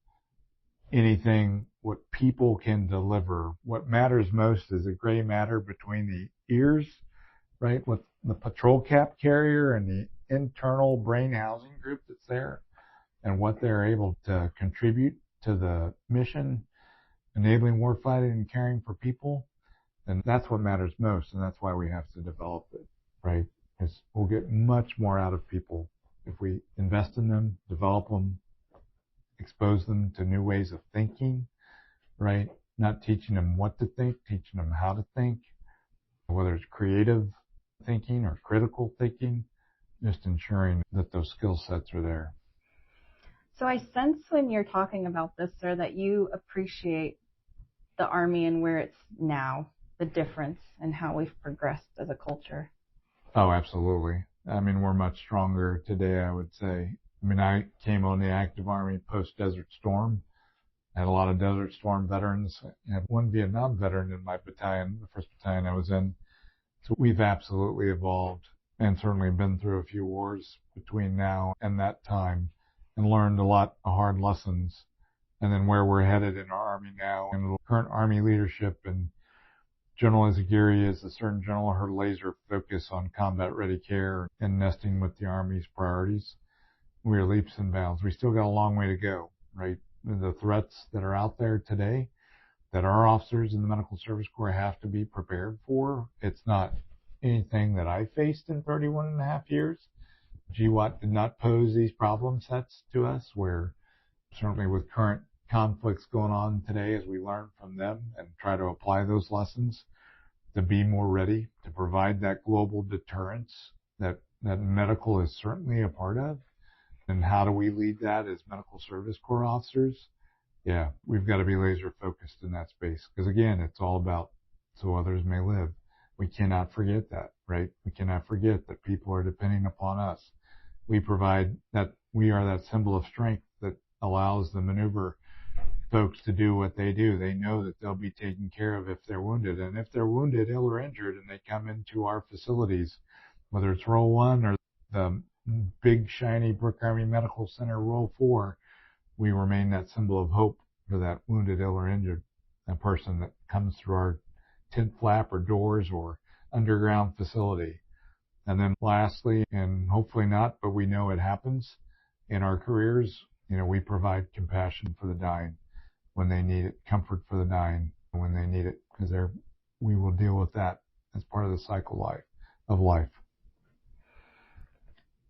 anything, what people can deliver. What matters most is a gray matter between the ears, right, with the patrol cap carrier and the internal brain housing group that's there, and what they're able to contribute to the mission, enabling warfighting and caring for people. And that's what matters most, and that's why we have to develop it, right? Because we'll get much more out of people if we invest in them, develop them, expose them to new ways of thinking, right? Not teaching them what to think, teaching them how to think, whether it's creative thinking or critical thinking, just ensuring that those skill sets are there. So I sense when you're talking about this, sir, that you appreciate the Army and where it's now, the difference and how we've progressed as a culture. Oh, absolutely. I mean, we're much stronger today, I would say. I mean, I came on the active Army post-Desert Storm. I had a lot of Desert Storm veterans. I had one Vietnam veteran in my battalion, the first battalion I was in. So we've absolutely evolved and certainly been through a few wars between now and that time and learned a lot of hard lessons. And then where we're headed in our Army now and the current Army leadership and General Giraud is a certain general, her laser focus on combat ready care and nesting with the Army's priorities. We are leaps and bounds. We still got a long way to go, right? The threats that are out there today that our officers in the Medical Service Corps have to be prepared for. It's not anything that I faced in 31 and a half years. GWAT did not pose these problem sets to us, where certainly with current conflicts going on today, as we learn from them and try to apply those lessons to be more ready to provide that global deterrence that medical is certainly a part of. And how do we lead that as Medical Service Corps officers? Yeah, we've got to be laser focused in that space. Because again, it's all about so others may live. We cannot forget that, right? We cannot forget that people are depending upon us. We provide that, we are that symbol of strength that allows the maneuver folks to do what they do. They know that they'll be taken care of if they're wounded. And if they're wounded, ill or injured, and they come into our facilities, whether it's Role 1 or the big shiny Brooke Army Medical Center Role 4, we remain that symbol of hope for that wounded, ill, or injured person that comes through our tent flap or doors or underground facility. And then lastly, and hopefully not, but we know it happens in our careers, we provide compassion for the dying when they need it, comfort for the dying when they need it, because we will deal with that as part of the cycle of life.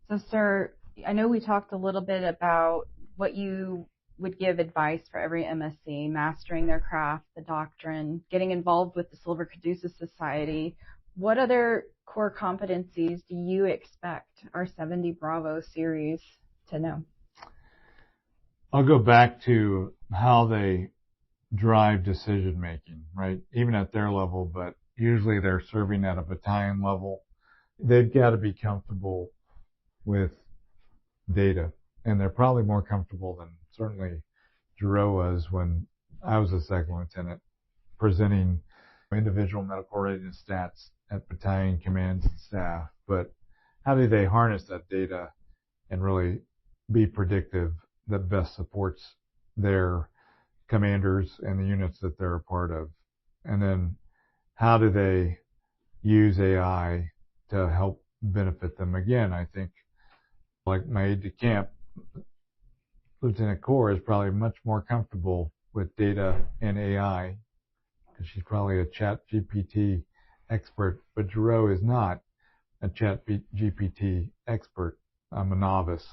So, sir, I know we talked a little bit about what you would give advice for every MSC, mastering their craft, the doctrine, getting involved with the Silver Caduceus Society. What other core competencies do you expect our 70 Bravo series to know? I'll go back to how they drive decision making, right? Even at their level, but usually they're serving at a battalion level. They've got to be comfortable with data, and they're probably more comfortable than certainly Giraud was when I was a second lieutenant, presenting individual medical readiness stats at battalion commands and staff. But how do they harness that data and really be predictive that best supports their commanders and the units that they're a part of? And then how do they use AI to help benefit them? Again, I think like my aide-de-camp, Lieutenant Corps is probably much more comfortable with data and AI because she's probably a chat GPT expert, but Giraud is not a chat GPT expert. I'm a novice.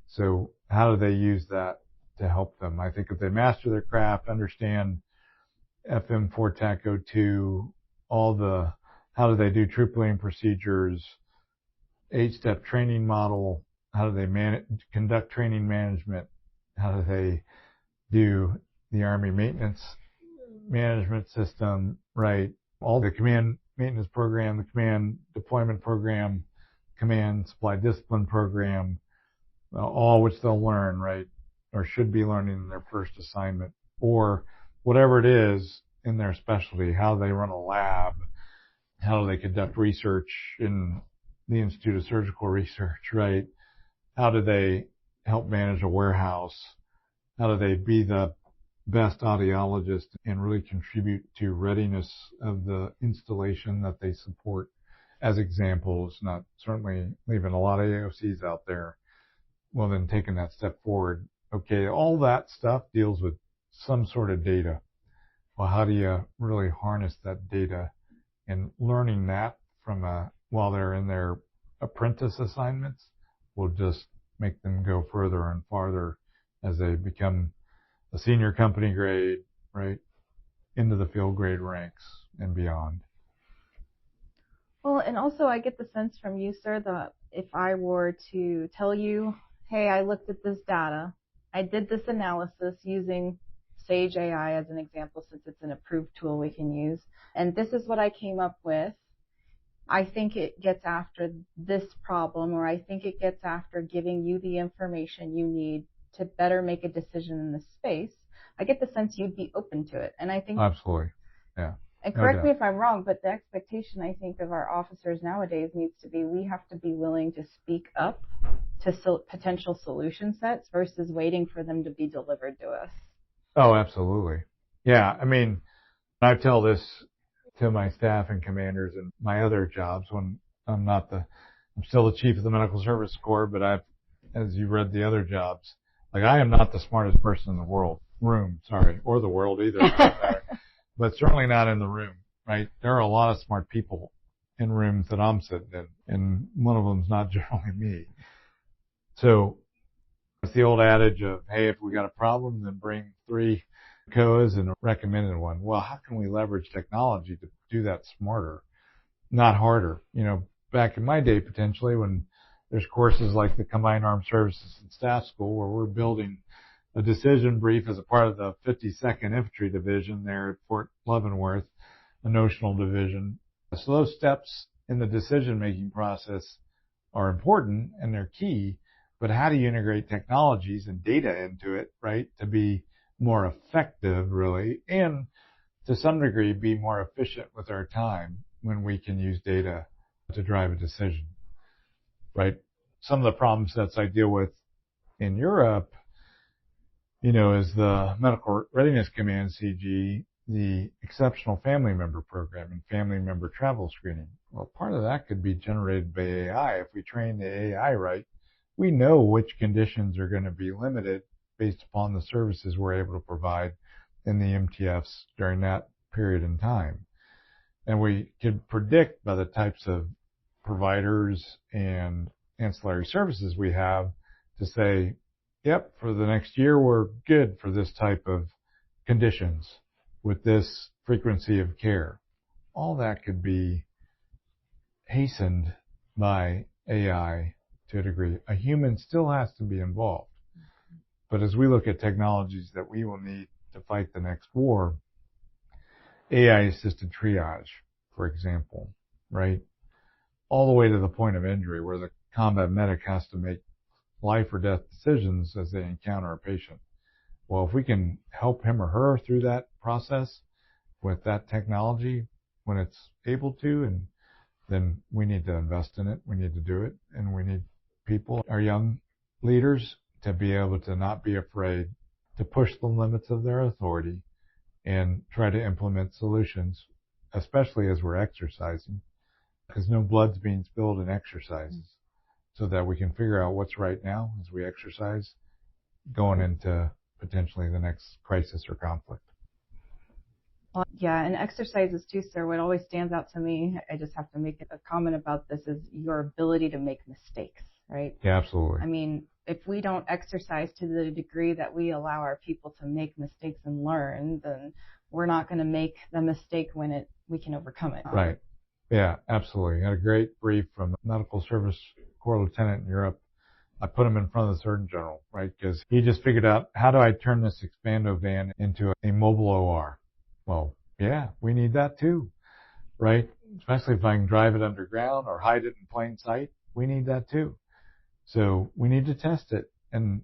So how do they use that to help them? I think if they master their craft, understand FM4 TACO 2, how do they do troop leading procedures, 8-step training model, how do they conduct training management, how do they do the Army maintenance management system, right? All the command maintenance program, the command deployment program, command supply discipline program, all which they'll learn, right? Or should be learning in their first assignment, or whatever it is in their specialty, how they run a lab, how do they conduct research in the Institute of Surgical Research, right? How do they help manage a warehouse? How do they be the best audiologist and really contribute to readiness of the installation that they support as examples, not certainly leaving a lot of AOCs out there. Well, then taking that step forward. Okay, all that stuff deals with some sort of data. Well, how do you really harness that data and learning that from while they're in their apprentice assignments? will just make them go further and farther as they become a senior company grade, right, into the field grade ranks and beyond. Well, and also I get the sense from you, sir, that if I were to tell you, hey, I looked at this data, I did this analysis using Sage AI as an example, since it's an approved tool we can use, and this is what I came up with. I think it gets after this problem, or I think it gets after giving you the information you need to better make a decision in this space. I get the sense you'd be open to it. And I think absolutely, yeah. And correct me if I'm wrong, but the expectation, I think, of our officers nowadays needs to be we have to be willing to speak up to potential solution sets versus waiting for them to be delivered to us. Oh, absolutely. Yeah, I mean, I tell this to my staff and commanders in my other jobs when I'm still the chief of the Medical Service Corps, but as you read the other jobs, like I am not the smartest person in the room, or the world either, but certainly not in the room, right? There are a lot of smart people in rooms that I'm sitting in, and one of them's not generally me. So it's the old adage of, hey, if we got a problem, then bring 3 COAs and a recommended one. Well, how can we leverage technology to do that smarter, not harder? You know, back in my day, potentially, when there's courses like the Combined Armed Services and Staff School where we're building a decision brief as a part of the 52nd Infantry Division there at Fort Leavenworth, a notional division. So those steps in the decision-making process are important and they're key, but how do you integrate technologies and data into it, right, to be more effective, really, and to some degree be more efficient with our time when we can use data to drive a decision, right? Some of the problem sets I deal with in Europe, you know, is the Medical Readiness Command, CG, the Exceptional Family Member Program and Family Member Travel Screening. Well, part of that could be generated by AI. If we train the AI right, we know which conditions are going to be limited based upon the services we're able to provide in the MTFs during that period in time. And we can predict by the types of providers and ancillary services we have to say, yep, for the next year, we're good for this type of conditions with this frequency of care. All that could be hastened by AI to a degree. A human still has to be involved. But as we look at technologies that we will need to fight the next war, AI-assisted triage, for example, right? All the way to the point of injury where the combat medic has to make life or death decisions as they encounter a patient. Well, if we can help him or her through that process with that technology when it's able to, and then we need to invest in it. We need to do it. And we need people, our young leaders, to be able to not be afraid to push the limits of their authority and try to implement solutions, especially as we're exercising, because no blood's being spilled in exercises, so that we can figure out what's right now as we exercise going into potentially the next crisis or conflict. Well, yeah, and exercises too, sir. What always stands out to me, I just have to make a comment about this, is your ability to make mistakes, right? Yeah, absolutely. I mean, if we don't exercise to the degree that we allow our people to make mistakes and learn, then we're not going to make the mistake when we can overcome it. Right. Yeah, absolutely. I had a great brief from a Medical Service Corps lieutenant in Europe. I put him in front of the Surgeon General, right? Because he just figured out, how do I turn this Expando van into a mobile OR? Well, yeah, we need that too, right? Especially if I can drive it underground or hide it in plain sight, we need that too. So we need to test it. And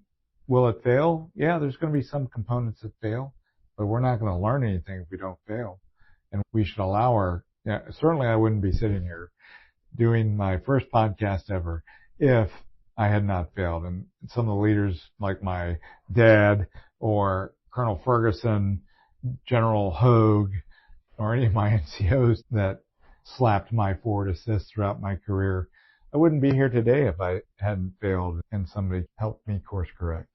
will it fail? Yeah, there's going to be some components that fail, but we're not going to learn anything if we don't fail. And we should allow certainly I wouldn't be sitting here doing my first podcast ever if I had not failed. And some of the leaders like my dad or Colonel Ferguson, General Hogue, or any of my NCOs that slapped my forward assist throughout my career, I wouldn't be here today if I hadn't failed and somebody helped me course correct.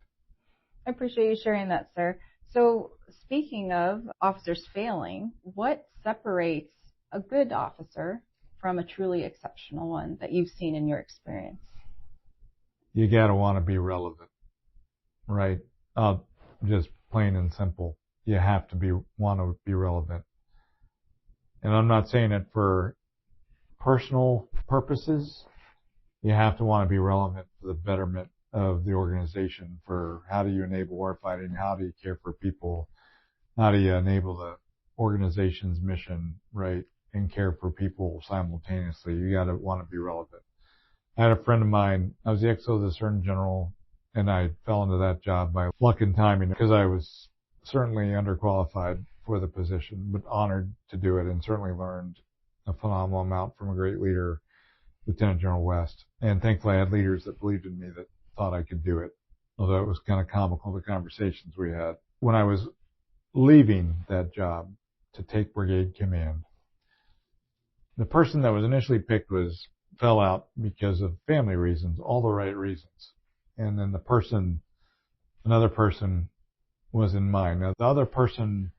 I appreciate you sharing that, sir. So speaking of officers failing, what separates a good officer from a truly exceptional one that you've seen in your experience? you got to want to be relevant, right? Just plain and simple. You have to want to be relevant. And I'm not saying it for personal purposes. You have to want to be relevant for the betterment of the organization, for how do you enable warfighting, how do you care for people, how do you enable the organization's mission, right, and care for people simultaneously. You got to want to be relevant. I had a friend of mine, I was the XO of the Surgeon General, and I fell into that job by luck and timing because I was certainly underqualified for the position, but honored to do it and certainly learned a phenomenal amount from a great leader, Lieutenant General West. And thankfully I had leaders that believed in me that thought I could do it, although it was kind of comical, the conversations we had. When I was leaving that job to take brigade command, the person that was initially picked fell out because of family reasons, all the right reasons. And then another person was in mind. Now, the other person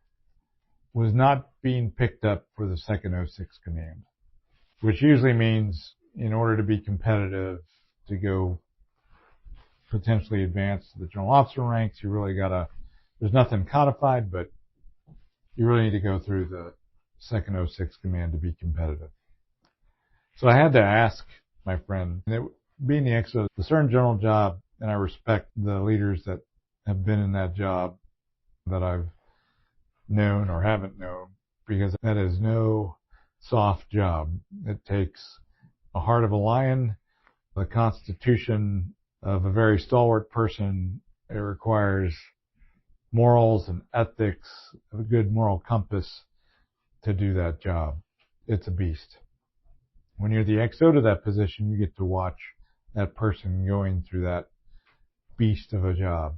was not being picked up for the 2nd 06 Command, which usually means in order to be competitive, to go potentially advance to the general officer ranks, you really there's nothing codified, but you really need to go through the 2nd 06 Command to be competitive. So I had to ask my friend, being the XO, the Surgeon General job, and I respect the leaders that have been in that job that I've known or haven't known, because that is no soft job. It takes a heart of a lion, the constitution of a very stalwart person. It requires morals and ethics, a good moral compass to do that job. It's a beast. When you're the XO to that position, you get to watch that person going through that beast of a job.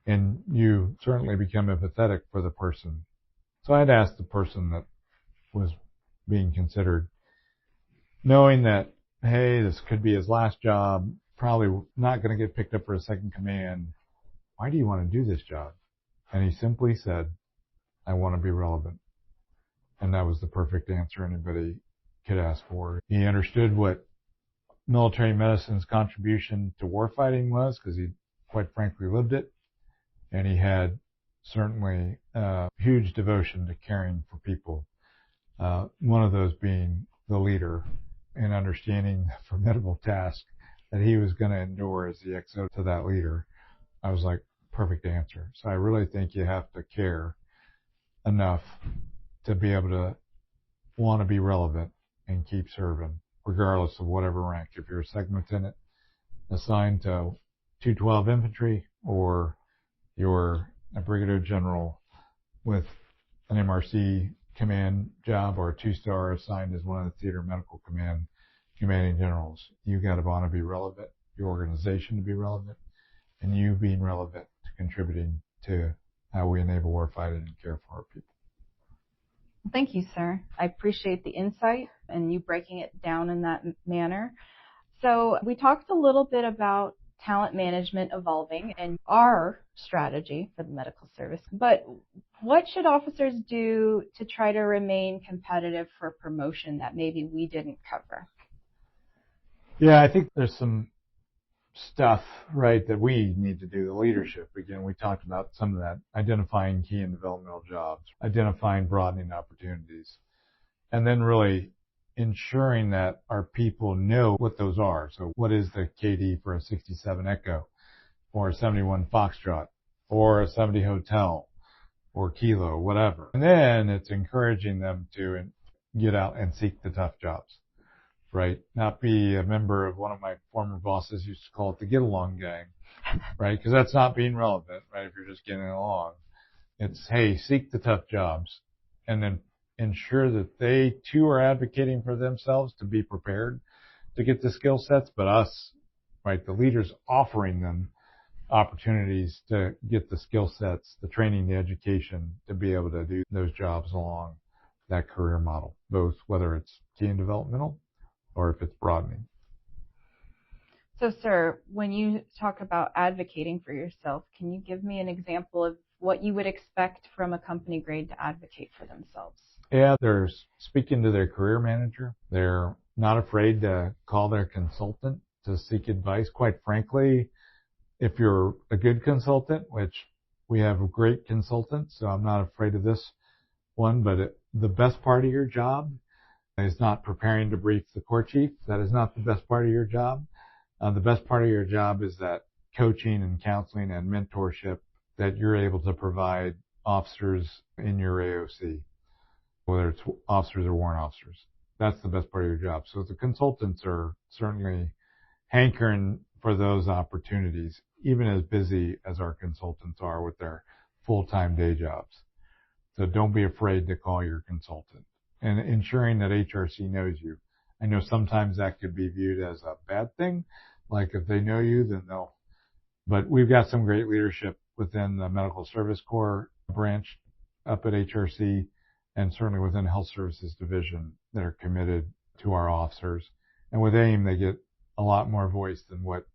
And you certainly become empathetic for the person. So I'd ask the person that was being considered, knowing that, hey, this could be his last job, probably not going to get picked up for a second command. Why do you want to do this job? And he simply said, I want to be relevant. And that was the perfect answer anybody could ask for. He understood what military medicine's contribution to warfighting was, because he quite frankly lived it. And he had certainly a huge devotion to caring for people. One of those being the leader and understanding the formidable task that he was going to endure as the XO to that leader. I was like, perfect answer. So I really think you have to care enough to be able to want to be relevant and keep serving, regardless of whatever rank. If you're a second lieutenant assigned to 212 infantry, or you're a brigadier general with an MRC command job, or a 2-star assigned as one of the theater medical command commanding generals, you got to want to be relevant, your organization to be relevant, and you being relevant to contributing to how we enable warfighting and care for our people. Thank you, sir. I appreciate the insight and you breaking it down in that manner. So we talked a little bit about talent management evolving and our strategy for the medical service, but what should officers do to try to remain competitive for promotion that maybe we didn't cover? Yeah, I think there's some stuff, right, that we need to do, the leadership. Again, we talked about some of that, identifying key and developmental jobs, identifying broadening opportunities, and then really ensuring that our people know what those are. So what is the KD for a 67 Echo, or a 71 Foxtrot, or a 70 Hotel, or Kilo, whatever. And then it's encouraging them to get out and seek the tough jobs. Right? Not be a member of, one of my former bosses used to call it the get along gang, right? Because that's not being relevant, right? If you're just getting along, it's, hey, seek the tough jobs, and then ensure that they too are advocating for themselves to be prepared to get the skill sets, but us, right, the leaders offering them opportunities to get the skill sets, the training, the education to be able to do those jobs along that career model, both whether it's key and developmental or if it's broadening. So, sir, when you talk about advocating for yourself, can you give me an example of what you would expect from a company grade to advocate for themselves? Yeah, they're speaking to their career manager. They're not afraid to call their consultant to seek advice. Quite frankly, if you're a good consultant, which we have great consultants, so I'm not afraid of this one, but the best part of your job is not preparing to brief the Corps Chief. That is not the best part of your job. The best part of your job is that coaching and counseling and mentorship that you're able to provide officers in your AOC, whether it's officers or warrant officers. That's the best part of your job. So the consultants are certainly hankering for those opportunities, even as busy as our consultants are with their full-time day jobs. So don't be afraid to call your consultant, and ensuring that HRC knows you. I know sometimes that could be viewed as a bad thing. Like if they know you, then they'll. But we've got some great leadership within the Medical Service Corps branch up at HRC, and certainly within the Health Services Division that are committed to our officers. And with AIM, they get a lot more voice than what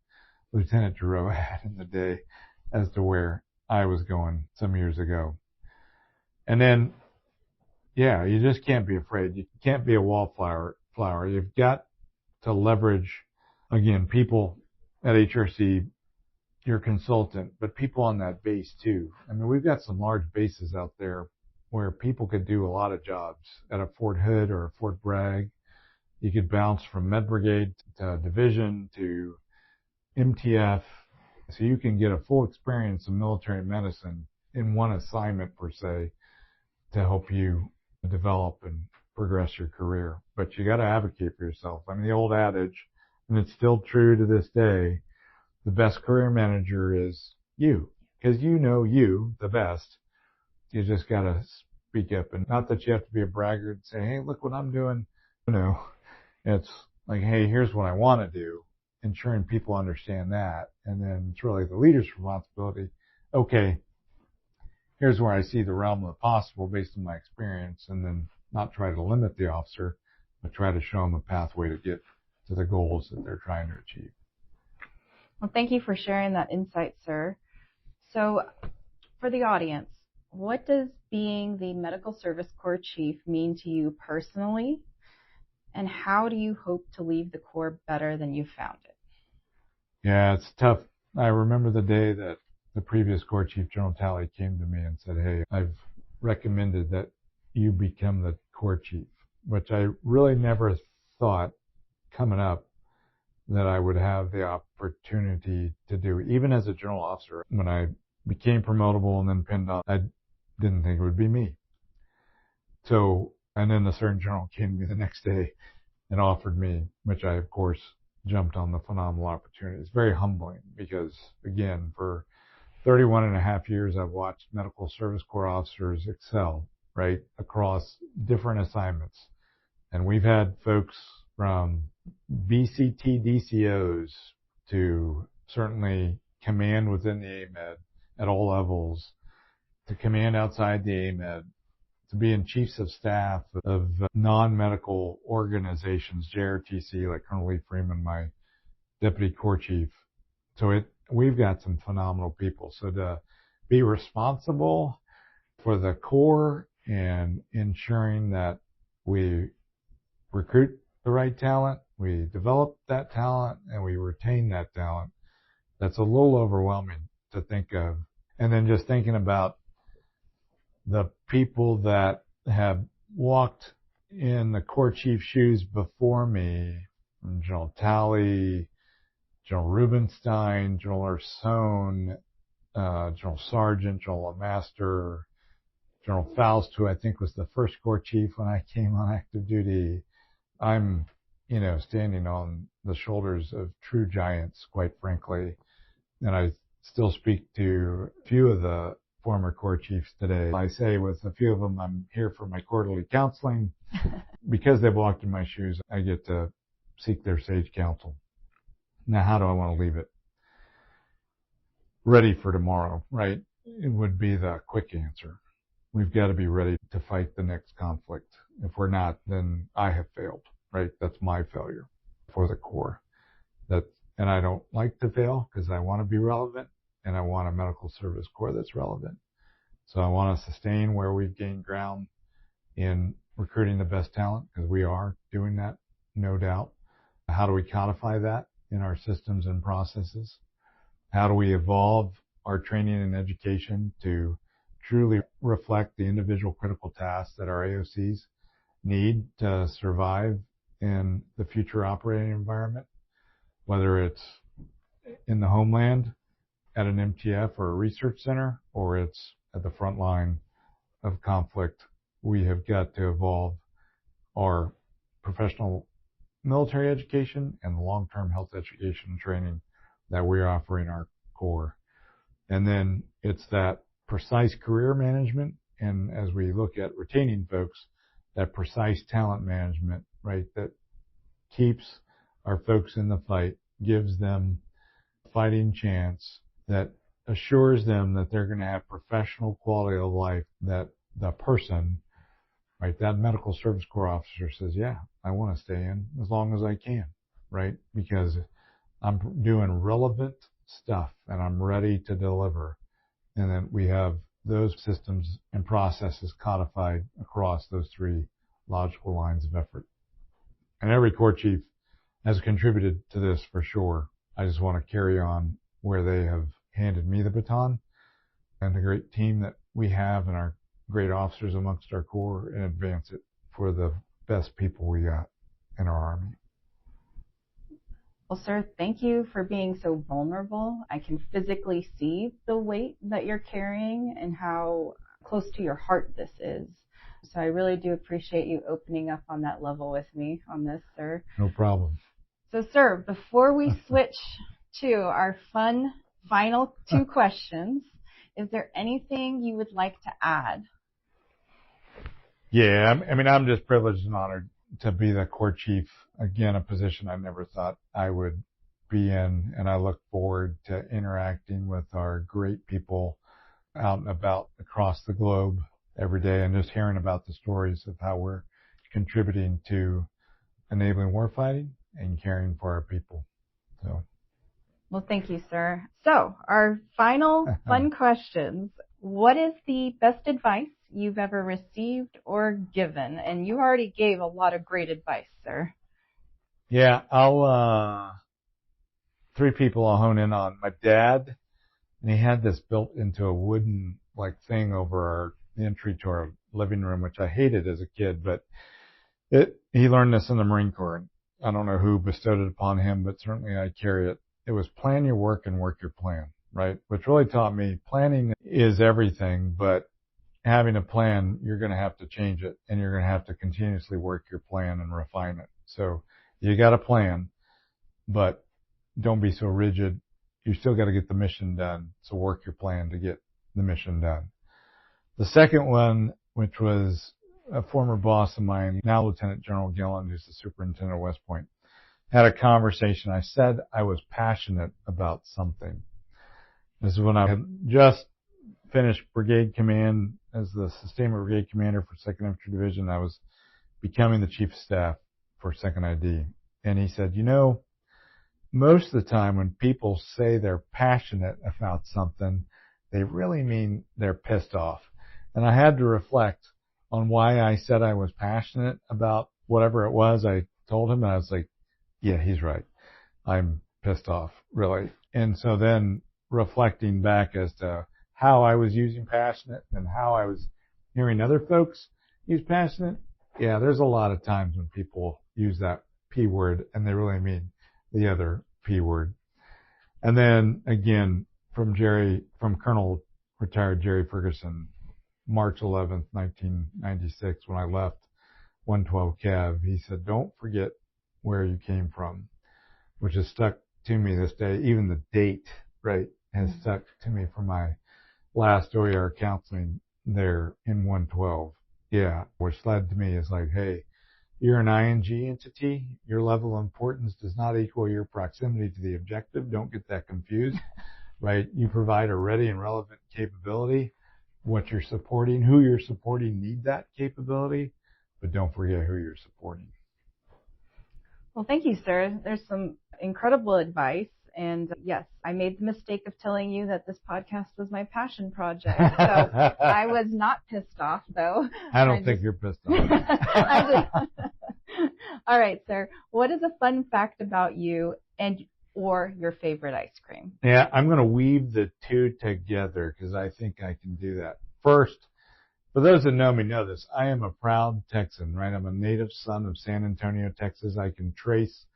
Lieutenant Giraud had in the day as to where I was going some years ago. And then, yeah, you just can't be afraid. You can't be a wallflower. You've got to leverage, again, people at HRC, your consultant, but people on that base too. I mean, we've got some large bases out there where people could do a lot of jobs at a Fort Hood or a Fort Bragg. You could bounce from Med Brigade to Division to MTF. So you can get a full experience of military medicine in one assignment per se to help you develop and progress your career. But you got to advocate for yourself. I mean, the old adage, and it's still true to this day, the best career manager is you, because you know you the best. You just got to speak up, and not that you have to be a braggart and say, hey, look what I'm doing. No, it's like, hey, here's what I want to do, ensuring people understand that. And then it's really the leader's responsibility. Okay, here's where I see the realm of the possible based on my experience, and then not try to limit the officer, but try to show them a pathway to get to the goals that they're trying to achieve. Well, thank you for sharing that insight, sir. So for the audience, what does being the Medical Service Corps Chief mean to you personally, and how do you hope to leave the Corps better than you found it? Yeah, it's tough. I remember the day that the previous Corps Chief, General Talley, came to me and said, hey, I've recommended that you become the Corps Chief, which I really never thought coming up that I would have the opportunity to do. Even as a general officer, when I became promotable and then pinned off, I didn't think it would be me. So, and then the Surgeon General came to me the next day and offered me, which I, of course, jumped on the phenomenal opportunity. It's very humbling because, again, for 31 and a half years, I've watched Medical Service Corps officers excel, right, across different assignments. And we've had folks from BCT DCOs to certainly command within the AMED at all levels, to command outside the AMED, to be in chiefs of staff of non-medical organizations, JRTC, like Colonel Lee Freeman, my deputy Corps Chief. So we've got some phenomenal people. So to be responsible for the Corps and ensuring that we recruit the right talent, we develop that talent, and we retain that talent, that's a little overwhelming to think of. And then just thinking about the people that have walked in the Corps Chief shoes before me, General Talley, General Rubenstein, General Ursone, General Sargent, General Master, General Faust, who I think was the first Corps Chief when I came on active duty. I'm, standing on the shoulders of true giants, quite frankly. And I still speak to a few of the former Corps Chiefs today. I say with a few of them, I'm here for my quarterly counseling. Because they've walked in my shoes, I get to seek their sage counsel. Now, how do I want to leave it? Ready for tomorrow, right? It would be the quick answer. We've got to be ready to fight the next conflict. If we're not, then I have failed, right? That's my failure for the Corps. And I don't like to fail because I want to be relevant, and I want a medical service corps that's relevant. So I want to sustain where we've gained ground in recruiting the best talent, because we are doing that, no doubt. How do we codify that? in our systems and processes? How do we evolve our training and education to truly reflect the individual critical tasks that our AOCs need to survive in the future operating environment, whether it's in the homeland at an MTF or a research center, or it's at the front line of conflict? We have got to evolve our professional military education and the long-term health education and training that we're offering our Corps. And then it's that precise career management, and as we look at retaining folks, that precise talent management, right, that keeps our folks in the fight, gives them a fighting chance, that assures them that they're going to have professional quality of life, that the person, right, that medical service corps officer says, yeah, I want to stay in as long as I can, right, because I'm doing relevant stuff and I'm ready to deliver. And then we have those systems and processes codified across those three logical lines of effort. And every Corps chief has contributed to this for sure. I just want to carry on where they have handed me the baton, and the great team that we have and our great officers amongst our Corps, and advance it for the best people we got in our Army. Well, sir, thank you for being so vulnerable. I can physically see the weight that you're carrying and how close to your heart this is. So I really do appreciate you opening up on that level with me on this, sir. No problem. So, sir, before we switch to our fun final two questions, is there anything you would like to add? Yeah, I mean, I'm just privileged and honored to be the Corps chief. Again, a position I never thought I would be in, and I look forward to interacting with our great people out and about across the globe every day, and just hearing about the stories of how we're contributing to enabling warfighting and caring for our people. So, well, thank you, sir. So, our final fun questions. What is the best advice you've ever received or given? And you already gave a lot of great advice, sir. Yeah, three people I'll hone in on. My dad, and he had this built into a wooden thing over the entry to our living room, which I hated as a kid, but he learned this in the Marine Corps. And I don't know who bestowed it upon him, but certainly I carry it. It was plan your work and work your plan, right? Which really taught me planning is everything, but having a plan, you're going to have to change it, and you're going to have to continuously work your plan and refine it. So you got a plan, but don't be so rigid. You still got to get the mission done. So work your plan to get the mission done. The second one, which was a former boss of mine, now Lieutenant General Gillen, who's the superintendent of West Point, had a conversation. I said I was passionate about something. This is when I had just finished brigade command as the sustainment brigade commander for 2nd Infantry Division. I was becoming the chief of staff for 2nd ID. And he said, most of the time when people say they're passionate about something, they really mean they're pissed off. And I had to reflect on why I said I was passionate about whatever it was I told him. And I was like, yeah, he's right. I'm pissed off, really. And so then reflecting back as to how I was using passionate and how I was hearing other folks use passionate. Yeah, there's a lot of times when people use that P word and they really mean the other P word. And then again, from Colonel retired Jerry Ferguson, March 11th, 1996, when I left 112 Cav, he said, don't forget where you came from, which has stuck to me this day. Even the date, right, has stuck to me from my last OER counseling there in 112. Yeah, which led to me is hey, you're an ING entity. Your level of importance does not equal your proximity to the objective. Don't get that confused, right? You provide a ready and relevant capability. What you're supporting, who you're supporting need that capability, but don't forget who you're supporting. Well, thank you, sir. There's some incredible advice. And yes, I made the mistake of telling you that this podcast was my passion project. So I was not pissed off, though. I don't think you're pissed off. All right, sir. What is a fun fact about you and or your favorite ice cream? Yeah, I'm going to weave the two together because I think I can do that. First, for those that know me know this, I am a proud Texan, right? I'm a native son of San Antonio, Texas. I can trace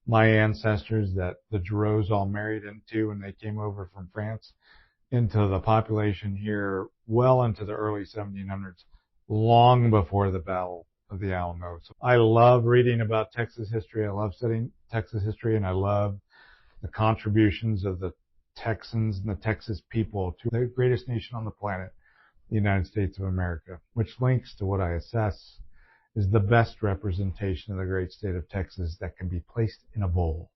my ancestors that the Girouds all married into when they came over from France into the population here well into the early 1700s, long before the Battle of the Alamo. So I love reading about Texas history. I love studying Texas history, and I love the contributions of the Texans and the Texas people to the greatest nation on the planet, the United States of America, which links to what I assess is the best representation of the great state of Texas that can be placed in a bowl,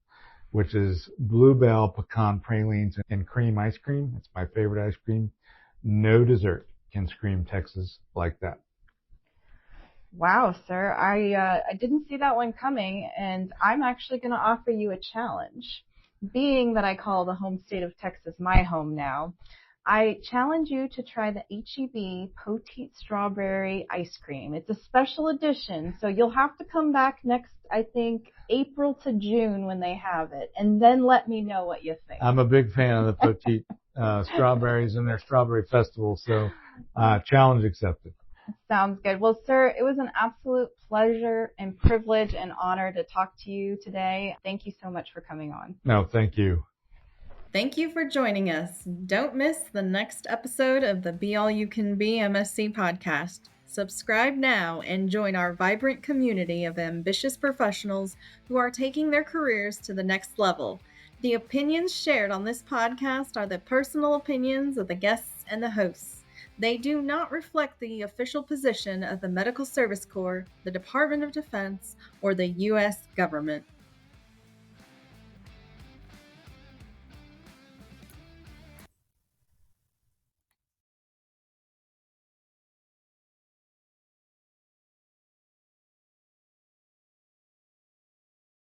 which is bluebell pecan pralines and cream ice cream. It's my favorite ice cream. No dessert can scream Texas like that. Wow, sir. I didn't see that one coming, and I'm actually going to offer you a challenge. Being that I call the home state of Texas my home now, I challenge you to try the H-E-B Petite Strawberry Ice Cream. It's a special edition, so you'll have to come back next, I think, April to June when they have it, and then let me know what you think. I'm a big fan of the Petite strawberries and their strawberry festival, so challenge accepted. Sounds good. Well, sir, it was an absolute pleasure and privilege and honor to talk to you today. Thank you so much for coming on. No, thank you. Thank you for joining us. Don't miss the next episode of the Be All You Can Be MSC podcast. Subscribe now and join our vibrant community of ambitious professionals who are taking their careers to the next level. The opinions shared on this podcast are the personal opinions of the guests and the hosts. They do not reflect the official position of the Medical Service Corps, the Department of Defense, or the U.S. government.